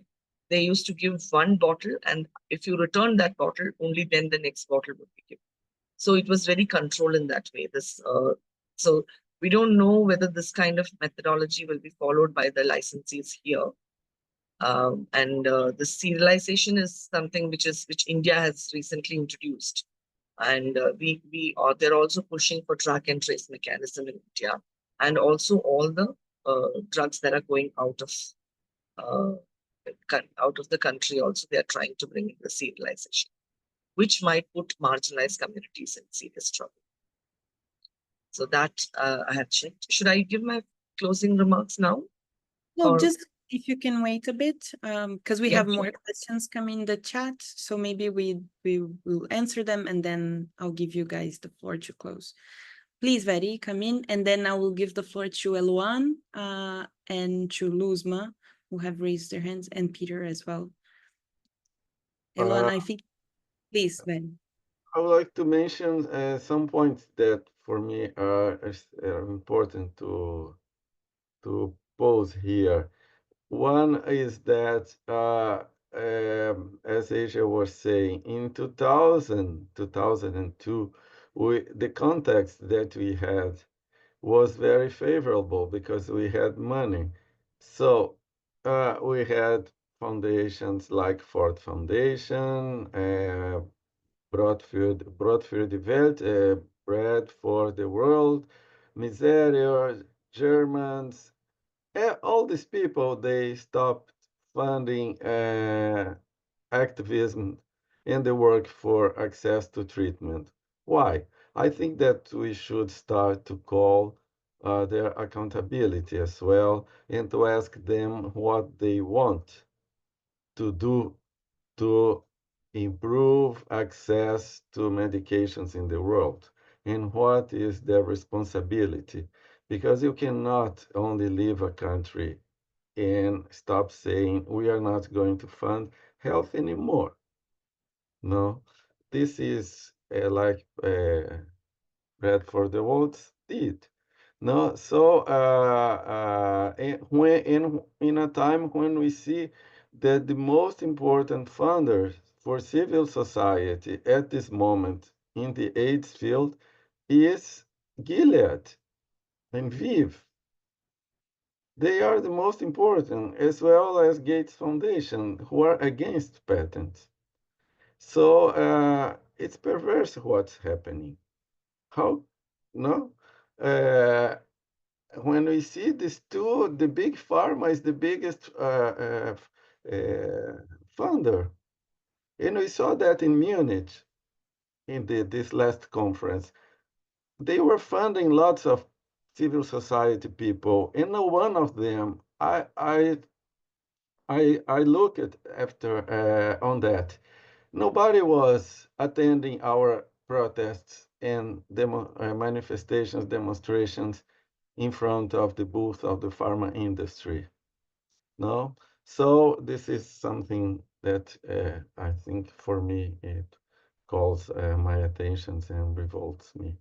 they used to give one bottle, and if you return that bottle, only then the next bottle would be given. So it was very controlled in that way. So we don't know whether this kind of methodology will be followed by the licensees here. The serialization is something which India has recently introduced, and they're also pushing for track and trace mechanism in India, and also all the drugs that are going out of the country. Also, they are trying to bring in the serialization, which might put marginalized communities in serious trouble. So that I have checked. Should I give my closing remarks now? No, just if you can wait a bit, because we have sure. more questions coming in the chat. So maybe we will answer them, and then I'll give you guys the floor to close. Please, Veri, come in, and then I will give the floor to Eluan and to Luzma, who have raised their hands, and Peter as well. Eluan, I think, please, Veri. I would like to mention some points that for me are important to pose here. One is that, as Asia was saying, in 2002, the context that we had was very favorable because we had money. So we had foundations like Ford Foundation, Broadfield Welt, Bread for the World, Miseria, Germans, all these people, they stopped funding activism in the work for access to treatment. Why? I think that we should start to call their accountability as well and to ask them what they want to do to improve access to medications in the world and what is their responsibility. Because you cannot only leave a country and stop saying we are not going to fund health anymore. No, this is like Bread for the World did. No, so in a time when we see that the most important funders for civil society at this moment in the AIDS field is Gilead and Viv. They are the most important, as well as Gates Foundation, who are against patents. So it's perverse what's happening. How? No? When we see these two, the big pharma is the biggest funder. And we saw that in Munich in this last conference. They were funding lots of civil society people, and no one of them, I I look at after on that. Nobody was attending our protests and manifestations, demonstrations in front of the booth of the pharma industry. No, so this is something that I think for me it calls my attention and revolts me.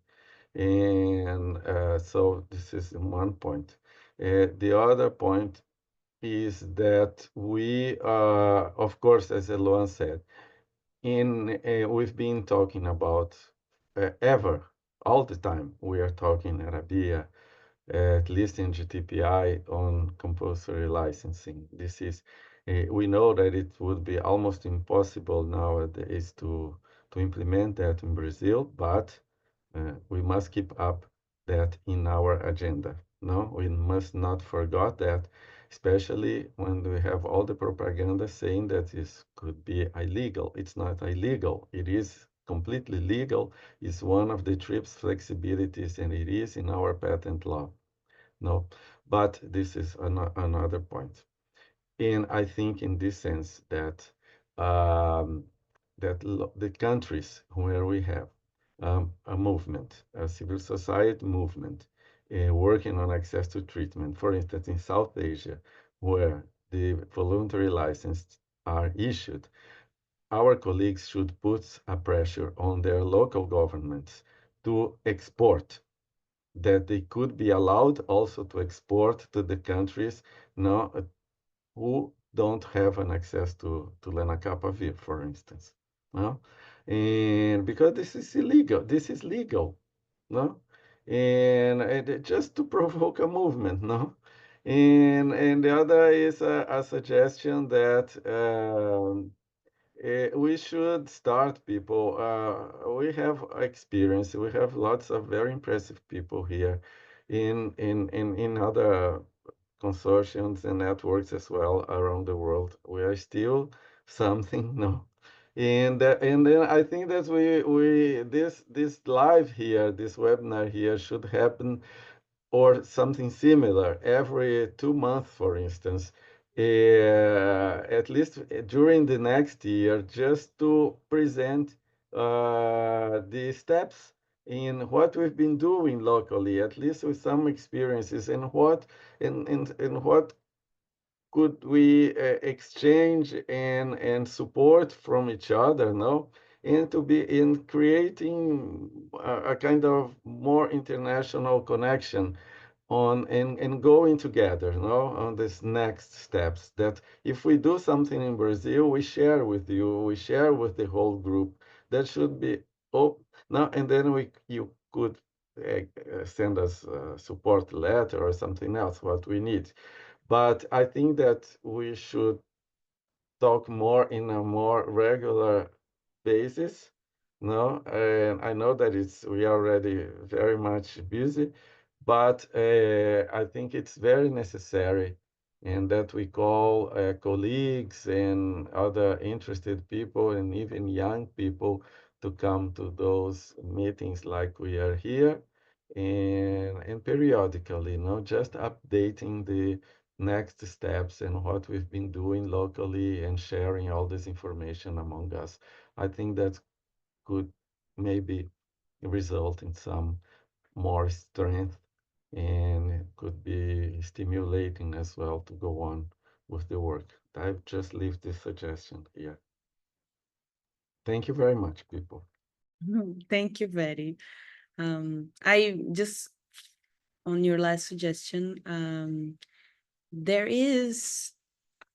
And so this is one point. The other point is that we, of course, as Eloan said, we've been talking about ever, all the time. We are talking Arabia, at least in GTPI, on compulsory licensing. This is, we know that it would be almost impossible nowadays to implement that in Brazil, but we must keep up that in our agenda. No, we must not forget that, especially when we have all the propaganda saying that this could be illegal. It's not illegal. It is completely legal. It's one of the TRIPS flexibilities, and it is in our patent law. No, but this is another point. And I think in this sense that the countries where we have a movement, a civil society movement, working on access to treatment, for instance, in South Asia, where the voluntary licenses are issued, our colleagues should put a pressure on their local governments to export, that they could be allowed also to export to the countries now who don't have an access to Lenacapavir, for instance. No? And because this is illegal, this is legal. No? And just to provoke a movement, no? And the other is a suggestion that we should start people. We have experience. We have lots of very impressive people here in other consortiums and networks as well around the world. We are still something, no. And then I think that this live here, this webinar here should happen, or something similar every 2 months, for instance, at least during the next year, just to present the steps in what we've been doing locally, at least with some experiences, and what could we exchange and support from each other, no? And to be in creating a kind of more international connection on and going together, no, on these next steps. That if we do something in Brazil, we share with you, we share with the whole group. That should be now, and then you could send us a support letter or something else what we need. But I think that we should talk more in a more regular basis. No, and I know that we are already very much busy, but I think it's very necessary, and that we call colleagues and other interested people and even young people to come to those meetings like we are here, and periodically, just updating the next steps and what we've been doing locally and sharing all this information among us. I think that could maybe result in some more strength, and it could be stimulating as well to go on with the work. I just leave this suggestion here. Thank you very much, people. Thank you, Betty. I just, on your last suggestion, there is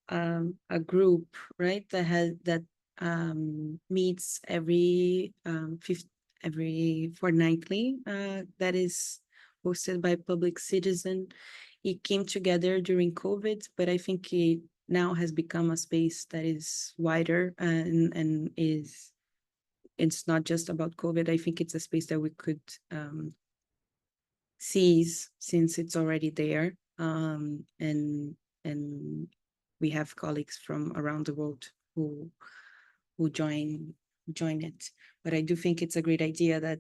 a group, right, that meets every fortnightly, that is hosted by Public Citizen. It came together during COVID, but I think it now has become a space that is wider and it's not just about COVID. I think it's a space that we could seize since it's already there, and we have colleagues from around the world who join it. But I do think it's a great idea that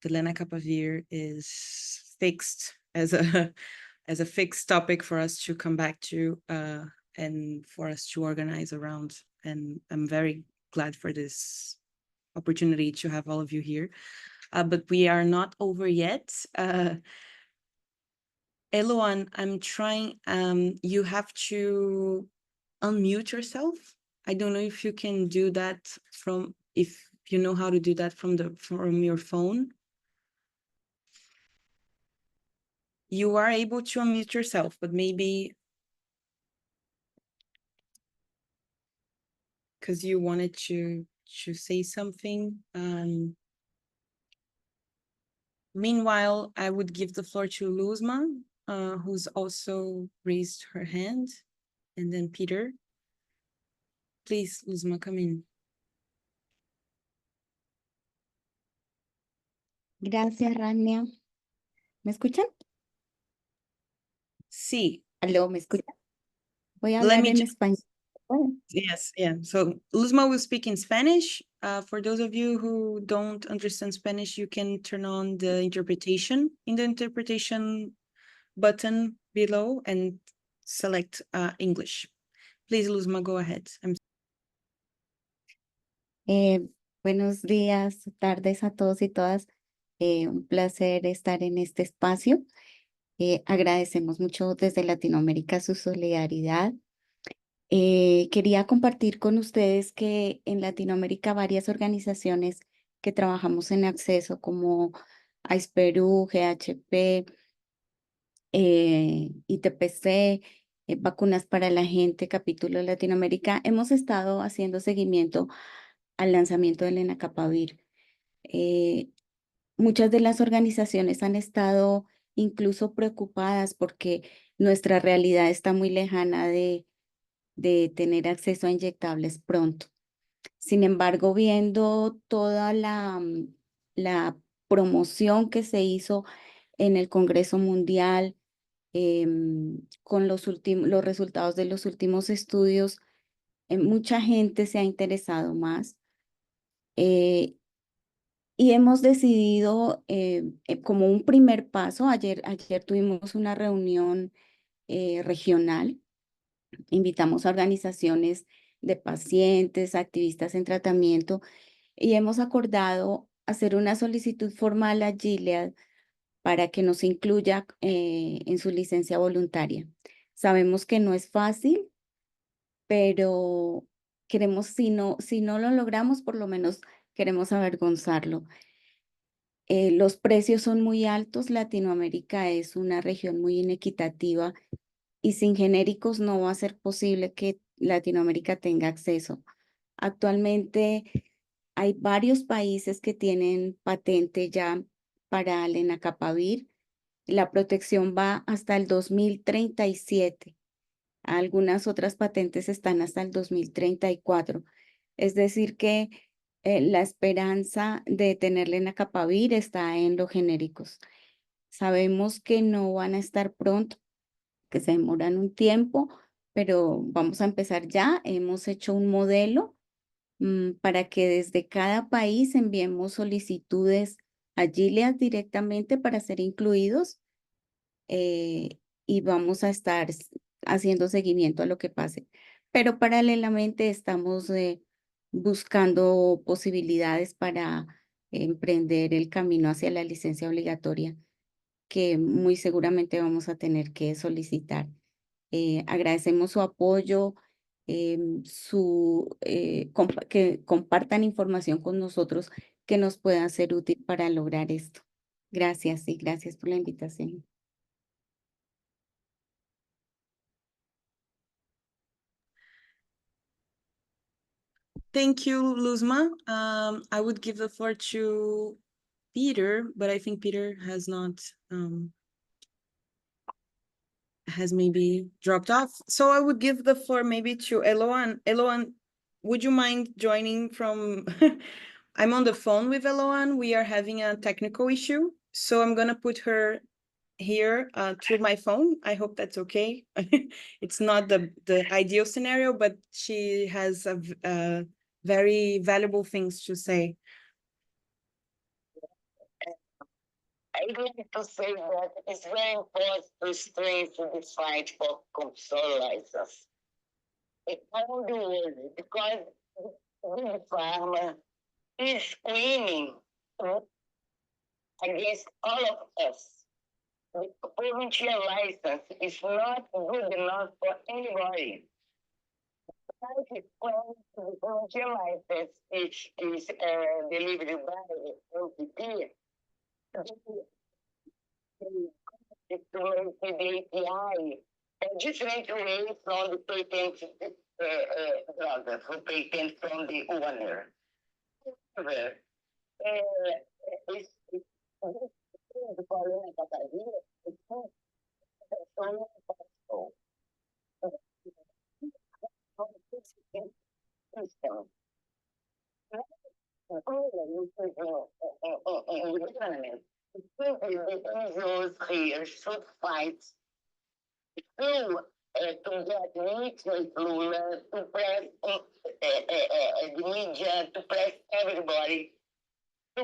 the Lenacapavir is fixed as a fixed topic for us to come back to and for us to organize around. And I'm very glad for this opportunity to have all of you here. But we are not over yet. Eloan, I'm trying, you have to unmute yourself. I don't know if you can do that if you know how to do that from your phone. You are able to unmute yourself, but maybe because you wanted to say something. Meanwhile, I would give the floor to Luzma, who's also raised her hand, and then Peter. Please, Luzma, come in. Gracias, Rania. ¿Me escuchan? Sí. ¿Aló, me escuchan? Voy a hablar en español. Bueno. Yes, yeah. So Luzma will speak in Spanish. For those of you who don't understand Spanish, you can turn on the interpretation in the interpretation button below and select English. Please, Luzma, go ahead. Buenos días, tardes a todos y todas. Un placer estar en este espacio. Agradecemos mucho desde Latinoamérica su solidaridad. Quería compartir con ustedes que en Latinoamérica varias organizaciones que trabajamos en acceso como AIS Perú, GHP, ITPC, Vacunas para la Gente, capítulo de Latinoamérica, hemos estado haciendo seguimiento al lanzamiento del Lenacapavir. Muchas de las organizaciones han estado incluso preocupadas porque nuestra realidad está muy lejana de tener acceso a inyectables pronto. Sin embargo, viendo toda la promoción que se hizo en el Congreso Mundial, con los resultados de los últimos estudios, mucha gente se ha interesado más. Y hemos decidido, como un primer paso, ayer tuvimos una reunión regional, invitamos a organizaciones de pacientes, activistas en tratamiento, y hemos acordado hacer una solicitud formal a Gilead para que nos incluya en su licencia voluntaria. Sabemos que no es fácil, pero queremos, si no lo logramos, por lo menos queremos avergonzarlo. Los precios son muy altos. Latinoamérica es una región muy inequitativa y sin genéricos no va a ser posible que Latinoamérica tenga acceso. Actualmente hay varios países que tienen patente ya para Lenacapavir. La protección va hasta el 2037. Algunas otras patentes están hasta el 2034. Es decir que la esperanza de tener Lenacapavir está en los genéricos. Sabemos que no van a estar pronto, que se demoran un tiempo, pero vamos a empezar ya. Hemos hecho un modelo para que desde cada país enviemos solicitudes a Gilead directamente para ser incluidos y vamos a estar haciendo seguimiento a lo que pase. Pero paralelamente estamos buscando posibilidades para emprender el camino hacia la licencia obligatoria que muy seguramente vamos a tener que solicitar. Agradecemos su apoyo, que compartan información con nosotros que nos pueda ser útil para lograr esto. Gracias y gracias por la invitación. Thank you, Luzma. I would give the floor to Peter, but I think Peter has not, has maybe dropped off. So I would give the floor maybe to Eloan. Eloan, would you mind joining from, I'm on the phone with Eloan. We are having a technical issue. So I'm gonna put her here through my phone. I hope that's okay. It's not the ideal scenario, but she has a very valuable things to say. I wanted to say that it's very important to strengthen the fight for control license. around the world because big pharma is screaming against all of us. The volunteer license is not good enough for anybody. The volunteer license is delivered by LPP. To make the API a different way from the patent drug, who patent from the owner. It's for Lenacapavir, it's not possible. System. NGOs here should fight to get media Lula, to press the media, to press everybody to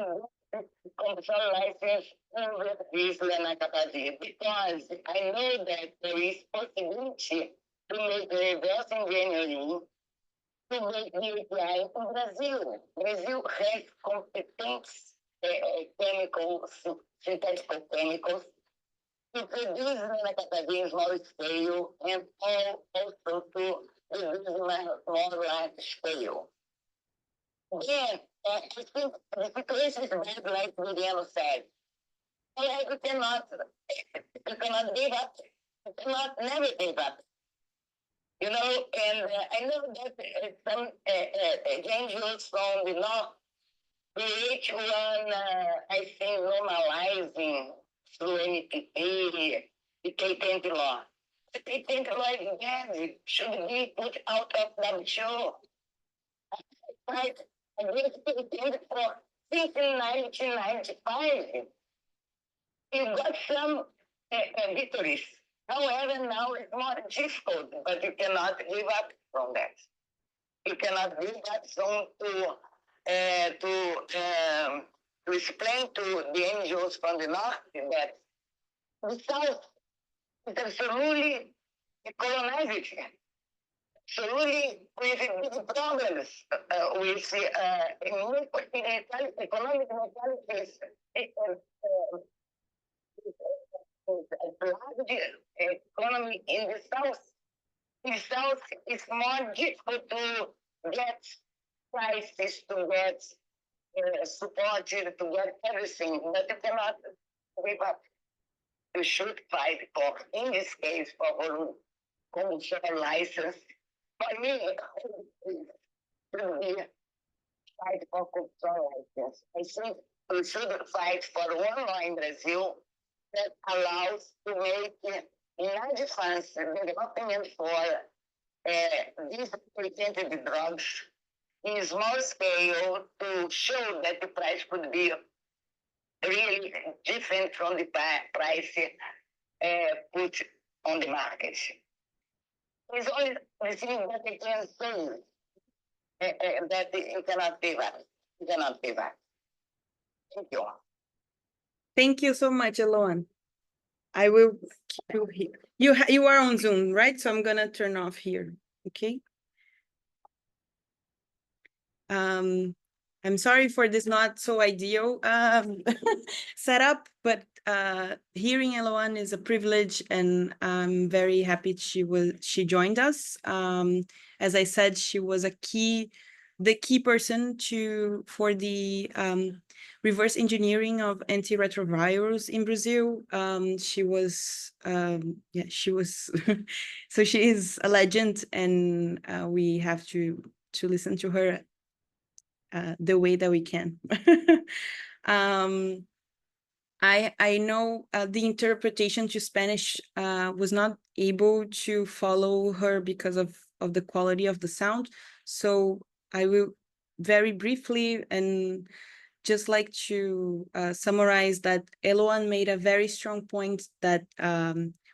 control license over this Lenacapavir, because I know that there is possibility to make reverse engineering to make the API in Brazil. Brazil has competent chemicals, synthetic chemicals, to produce Lenacapavir in small scale and also to produce more large scale. Then, I think the situation is bad, like Miriam said. You cannot give up. You cannot never give up. You know, and I know that some NGOs from the north, each one, I think, normalizing through NPP, the patent law. The patent law is bad, should be put out of the show. Right? Against patent for since 1995. You got some victories. However, now it's more difficult, but you cannot give up from that. You cannot give up from to explain to the NGOs from the north that the south is absolutely colonized, absolutely with big problems with economic inequalities. Economy in the south. In the south, it's more difficult to get prices, to get support, to get everything, but you cannot give up. You should fight for, in this case, for commercial license. For me, it should be fight for commercial license. I think we should fight for one law in Brazil that allows to make in advance development for these patented drugs in small scale to show that the price could be really different from the price put on the market. It's only the thing that I can say that you cannot give up. You cannot give up. Thank you. Thank you so much, Eloan. I will keep you here. You are on Zoom, right? So I'm gonna turn off here. Okay. I'm sorry for this not so ideal setup, but hearing Eloan is a privilege, and I'm very happy she joined us. As I said, she was the key person for the reverse engineering of antiretrovirals in Brazil. She was so she is a legend, and we have to listen to her the way that we can. I know the interpretation to Spanish was not able to follow her because of the quality of the sound. So I will very briefly and just like to summarize that Eloan made a very strong point that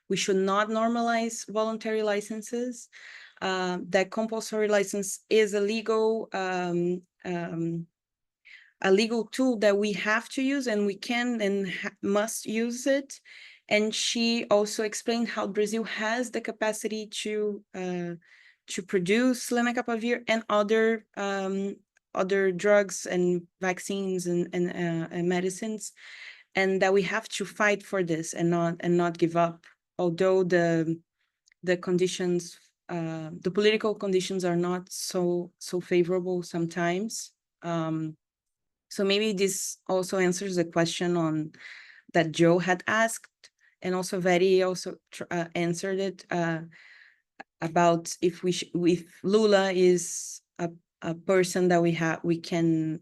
we should not normalize voluntary licenses, that compulsory license is a legal tool that we have to use, and we can and must use it. And she also explained how Brazil has the capacity to to produce lenacapavir and other drugs and vaccines and medicines, and that we have to fight for this and not give up, although the conditions, the political conditions are not so favorable sometimes. So maybe this also answers the question on that Joe had asked, and also Veri also answered it about if Lula is a person that we can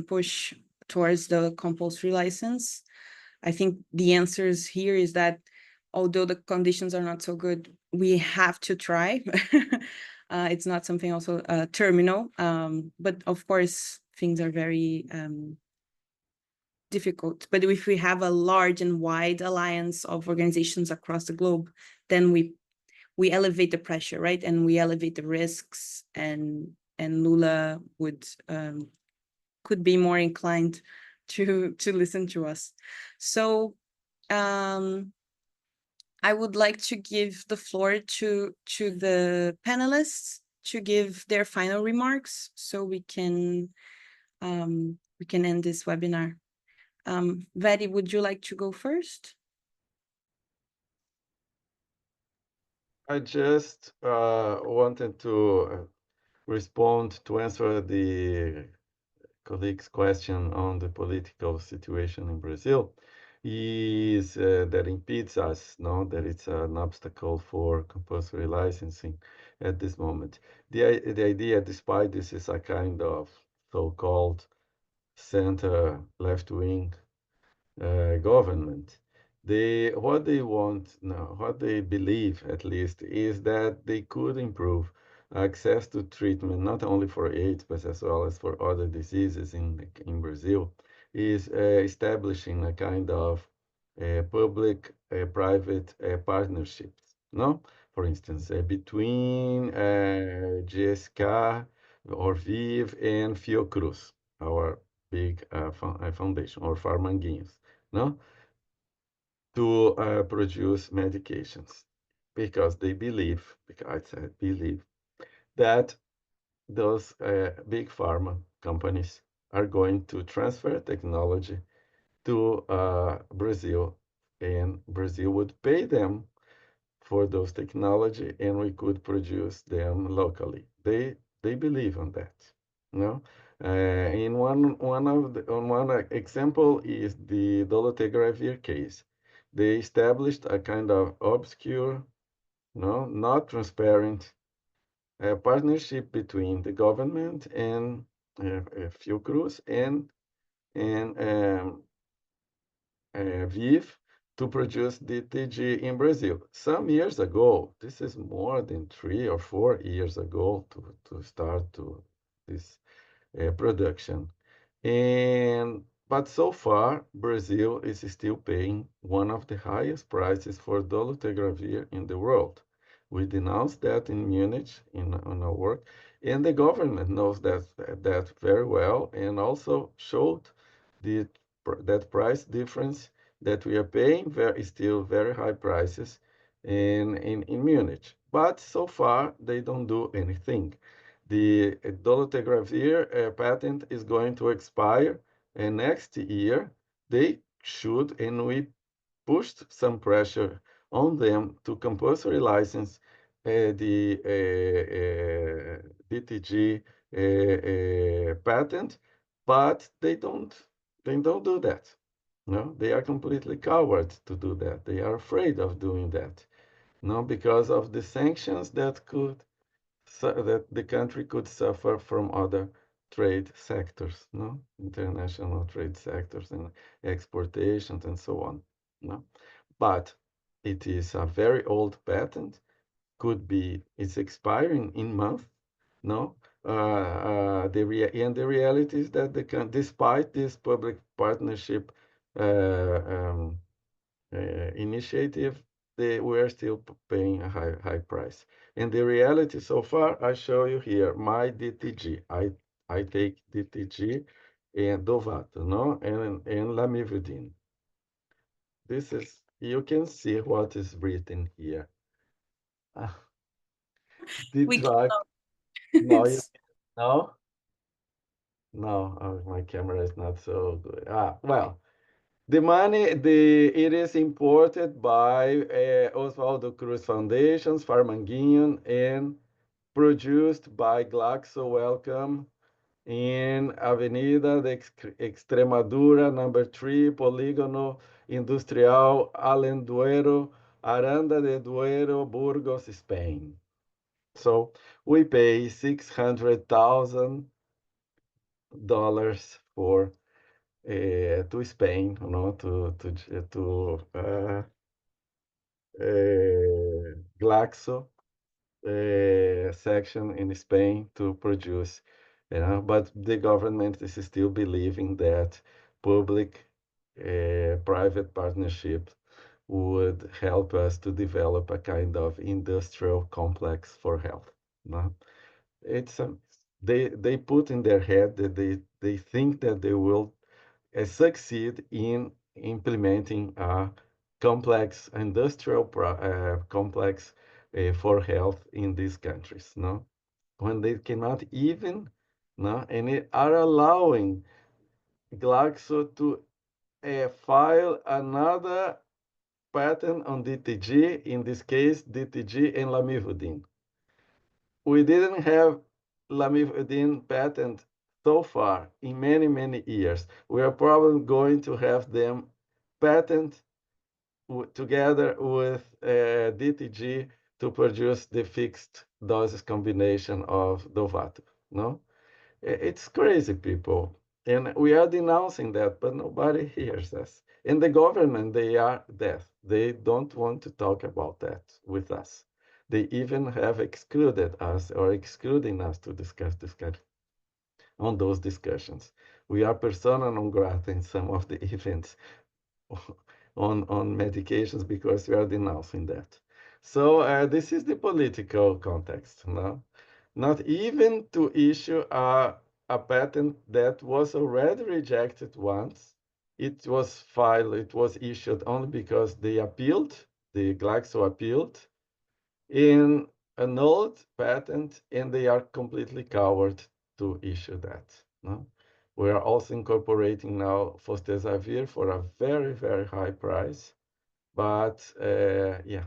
push towards the compulsory license. I think the answers here is that although the conditions are not so good, we have to try. It's not something also terminal, but of course things are very difficult. But if we have a large and wide alliance of organizations across the globe, then we elevate the pressure, right? And we elevate the risks, and Lula could be more inclined to listen to us. So I would like to give the floor to the panelists to give their final remarks, so we can end this webinar. Veri, would you like to go first? I just wanted to respond to answer the colleague's question on the political situation in Brazil. Is that impedes us, no, that it's an obstacle for compulsory licensing at this moment. The idea, despite this is a kind of so-called center left-wing government, what they want now, what they believe at least, is that they could improve access to treatment not only for AIDS but as well as for other diseases in Brazil, is establishing a kind of public-private partnerships. No, for instance, between GSK or VIV and Fiocruz, our big foundation, or Farmanguinhos, no, to produce medications, because they believe, because I said believe, that those big pharma companies are going to transfer technology to Brazil, and Brazil would pay them for those technology, and we could produce them locally. They believe on that. No, in one example is the dolutegravir case. They established a kind of obscure, no, not transparent partnership between the government and Fiocruz and VIV to produce DTG in Brazil. Some years ago, this is more than 3 or 4 years ago, to start to this production. But so far, Brazil is still paying one of the highest prices for dolutegravir in the world. We denounced that in Munich on our work, and the government knows that very well, and also showed that price difference that we are paying still very high prices in Munich. But so far, they don't do anything. The dolutegravir patent is going to expire, and next year they should, and we pushed some pressure on them to compulsory license the DTG patent, but they don't do that. No, they are completely cowards to do that. They are afraid of doing that. No, because of the sanctions that the country could suffer from other trade sectors, no, international trade sectors and exportations and so on. No, but it is a very old patent. It's expiring in month. No, the reality is that despite this public partnership initiative, we are still paying a high price. And the reality so far, I show you here my DTG. I take DTG and Dovato, no, and lamivudine. You can see what is written here. The We drug. cannot. No, you no? No, my camera is not so good. Well, the money, it is imported by Oswaldo Cruz Foundations, Farmanguinho, and produced by Glaxo Wellcome in Avenida de Extremadura, number 3, Polígono Industrial Alenduero, Aranda de Duero, Burgos, Spain. So we pay $600,000 for to Spain, you know, to Glaxo section in Spain to produce, you know, but the government is still believing that public-private partnership would help us to develop a kind of industrial complex for health. No? It's they put in their head that they think that they will succeed in implementing a complex industrial complex for health in these countries, no? When they cannot even, no, and it are allowing Glaxo to file another patent on DTG, in this case, DTG and lamivudine. We didn't have lamivudine patent so far in many, many years. We are probably going to have them patent together with DTG to produce the fixed doses combination of Dovato. No, it's crazy, people, and we are denouncing that, but nobody hears us. And the government, they are deaf. They don't want to talk about that with us. They even have excluded us or excluding us to discuss on those discussions. We are persona non grata in some of the events on medications because we are denouncing that. So this is the political context. No? Not even to issue a patent that was already rejected once. It was filed, it was issued only because they appealed, the Glaxo appealed, in an old patent, and they are completely coward to issue that. No? We are also incorporating now fostezavir for a very, very high price, but yeah,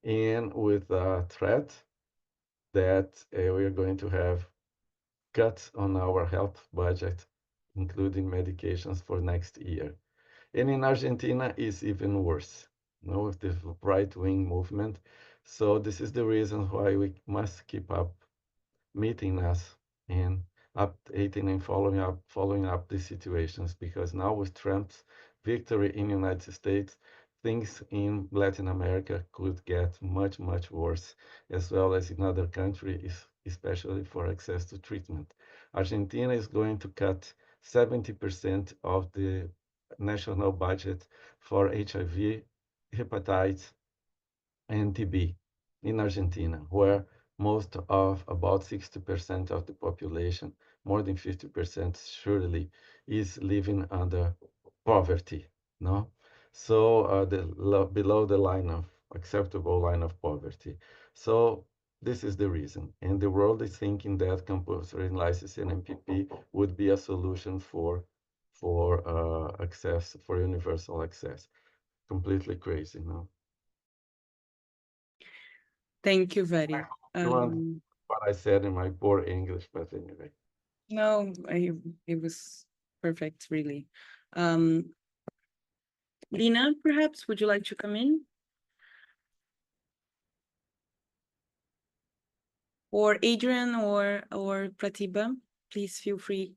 and with a threat that we are going to have cuts on our health budget, including medications for next year. And in Argentina, it's even worse, you know, with the right-wing movement. So this is the reason why we must keep up meeting us and updating and following up these situations, because now with Trump's victory in the United States, things in Latin America could get much, much worse, as well as in other countries, especially for access to treatment. Argentina is going to cut 70% of the national budget for HIV, hepatitis, and TB in Argentina, where most of about 60% of the population, more than 50% surely, is living under poverty. No, so below the line of acceptable line of poverty. So this is the reason, and the world is thinking that compulsory licensing and MPP would be a solution for access, for universal access. Completely crazy, no? Thank you very. What I said in my poor English, but anyway. No, it was perfect, really. Lina, perhaps, would you like to come in? Or Adrian or Pratibha, please feel free.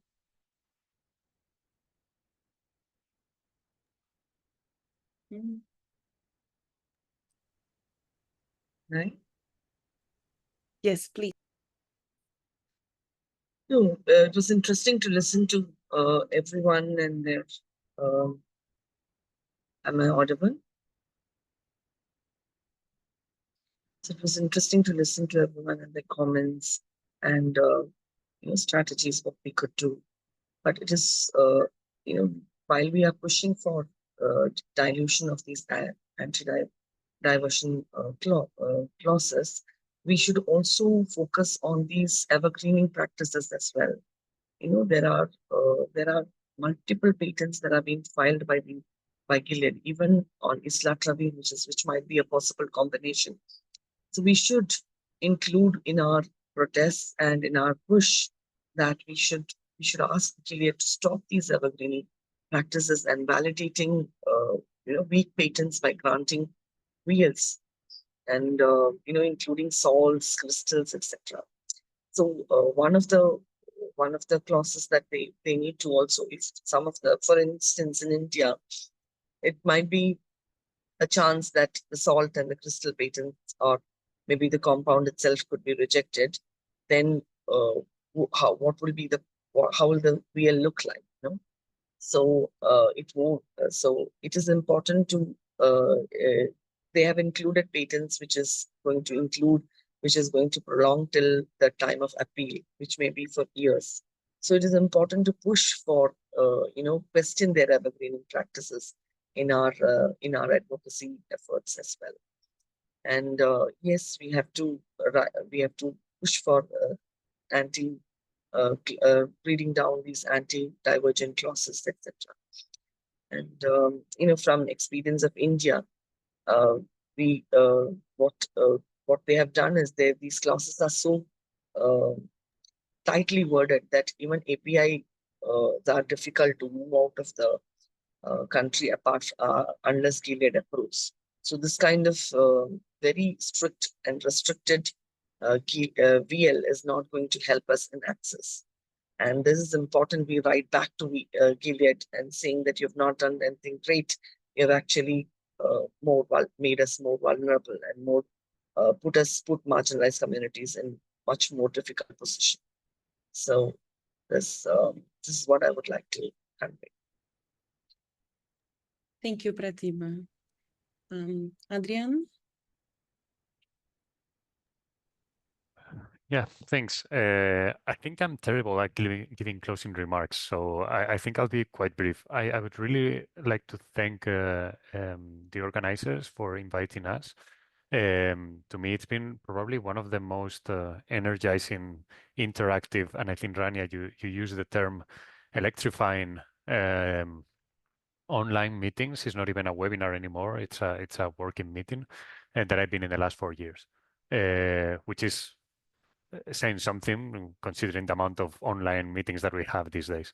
Right? Yes, please. No, it was interesting to listen to everyone and their. Am I audible? So it was interesting to listen to everyone and their comments and strategies what we could do. But it is while we are pushing for dilution of these anti-diversion clauses, we should also focus on these evergreening practices as well. There are multiple patents that are being filed by Gilead, even on islatravir, which might be a possible combination. So we should include in our protests and in our push that we should ask Gilead to stop these evergreening practices and validating weak patents by granting reals and including salts, crystals, etc. So one of the clauses that they need to also, if some of the, for instance, in India, it might be a chance that the salt and the crystal patents, or maybe the compound itself, could be rejected. Then how will the real look like? So it is important to they have included patents which is going to prolong till the time of appeal, which may be for years. So it is important to push for question their evergreening practices in our advocacy efforts as well. And yes, we have to push for reading down these anti-divergent clauses, etc. And from experience of India, what they have done is these clauses are so tightly worded that even API are difficult to move out of the country unless Gilead approves. So this kind of very strict and restricted VL is not going to help us in access. And this is important. We write back to Gilead and saying that you've not done anything great. You've actually made us more vulnerable and more put marginalized communities in much more difficult position. So this is what I would like to convey. Thank you, Pratibha. Adrian? Yeah, thanks. I think I'm terrible at giving closing remarks, so I think I'll be quite brief. I would really like to thank the organizers for inviting us. To me, it's been probably one of the most energizing, interactive, and I think, Rania, you use the term electrifying online meetings. It's not even a webinar anymore. It's a working meeting that I've been in the last 4 years, which is saying something considering the amount of online meetings that we have these days.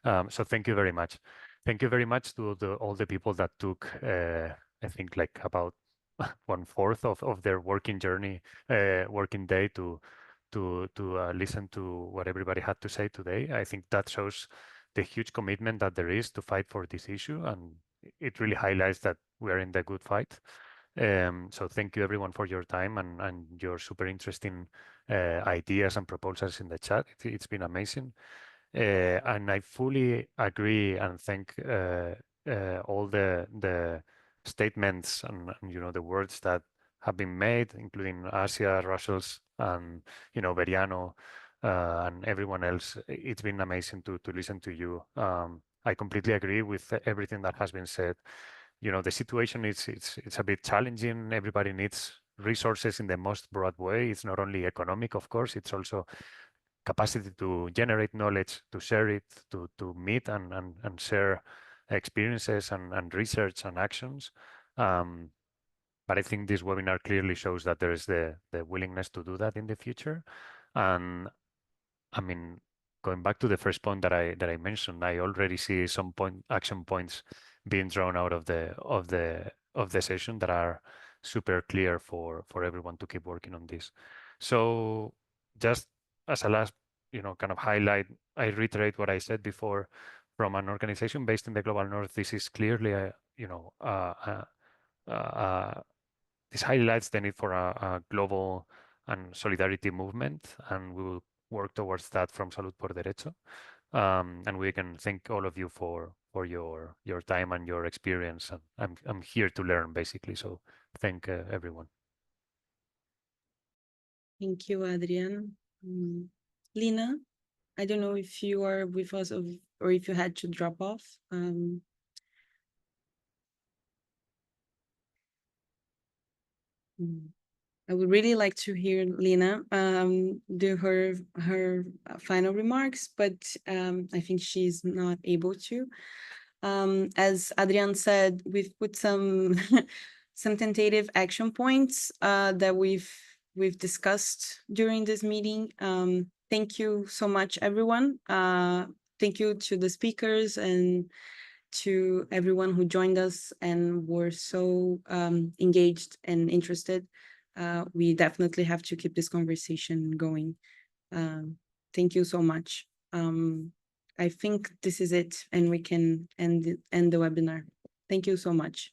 So thank you very much. Thank you very much to all the people that took, I think, like about 1/4 of their working day to listen to what everybody had to say today. I think that shows the huge commitment that there is to fight for this issue, and it really highlights that we are in the good fight. So thank you everyone for your time and your super interesting ideas and proposals in the chat. It's been amazing. And I fully agree and thank all the statements and the words that have been made, including Asia, Russell's, and Veriano, and everyone else. It's been amazing to listen to you. I completely agree with everything that has been said. The situation it's a bit challenging. Everybody needs resources in the most broad way. It's not only economic, of course, it's also capacity to generate knowledge, to share it, to meet and share experiences and research and actions. But I think this webinar clearly shows that there is the willingness to do that in the future. And I mean, going back to the first point that I mentioned, I already see some action points being drawn out of the session that are super clear for everyone to keep working on this. So just as a last, kind of highlight, I reiterate what I said before. From an organization based in the global north, this is clearly this highlights the need for a global and solidarity movement, and we will work towards that from Salud por Derecho. And we can thank all of you for your time and your experience. And I'm here to learn, basically. So thank everyone. Thank you, Adrian. Lina, I don't know if you are with us or if you had to drop off. I would really like to hear Lina do her final remarks, but I think she's not able to. As Adrian said, we've put some some tentative action points that we've discussed during this meeting. Thank you so much, everyone. Thank you to the speakers and to everyone who joined us and were so engaged and interested. We definitely have to keep this conversation going. Thank you so much. I think this is it, and we can end the webinar. Thank you so much.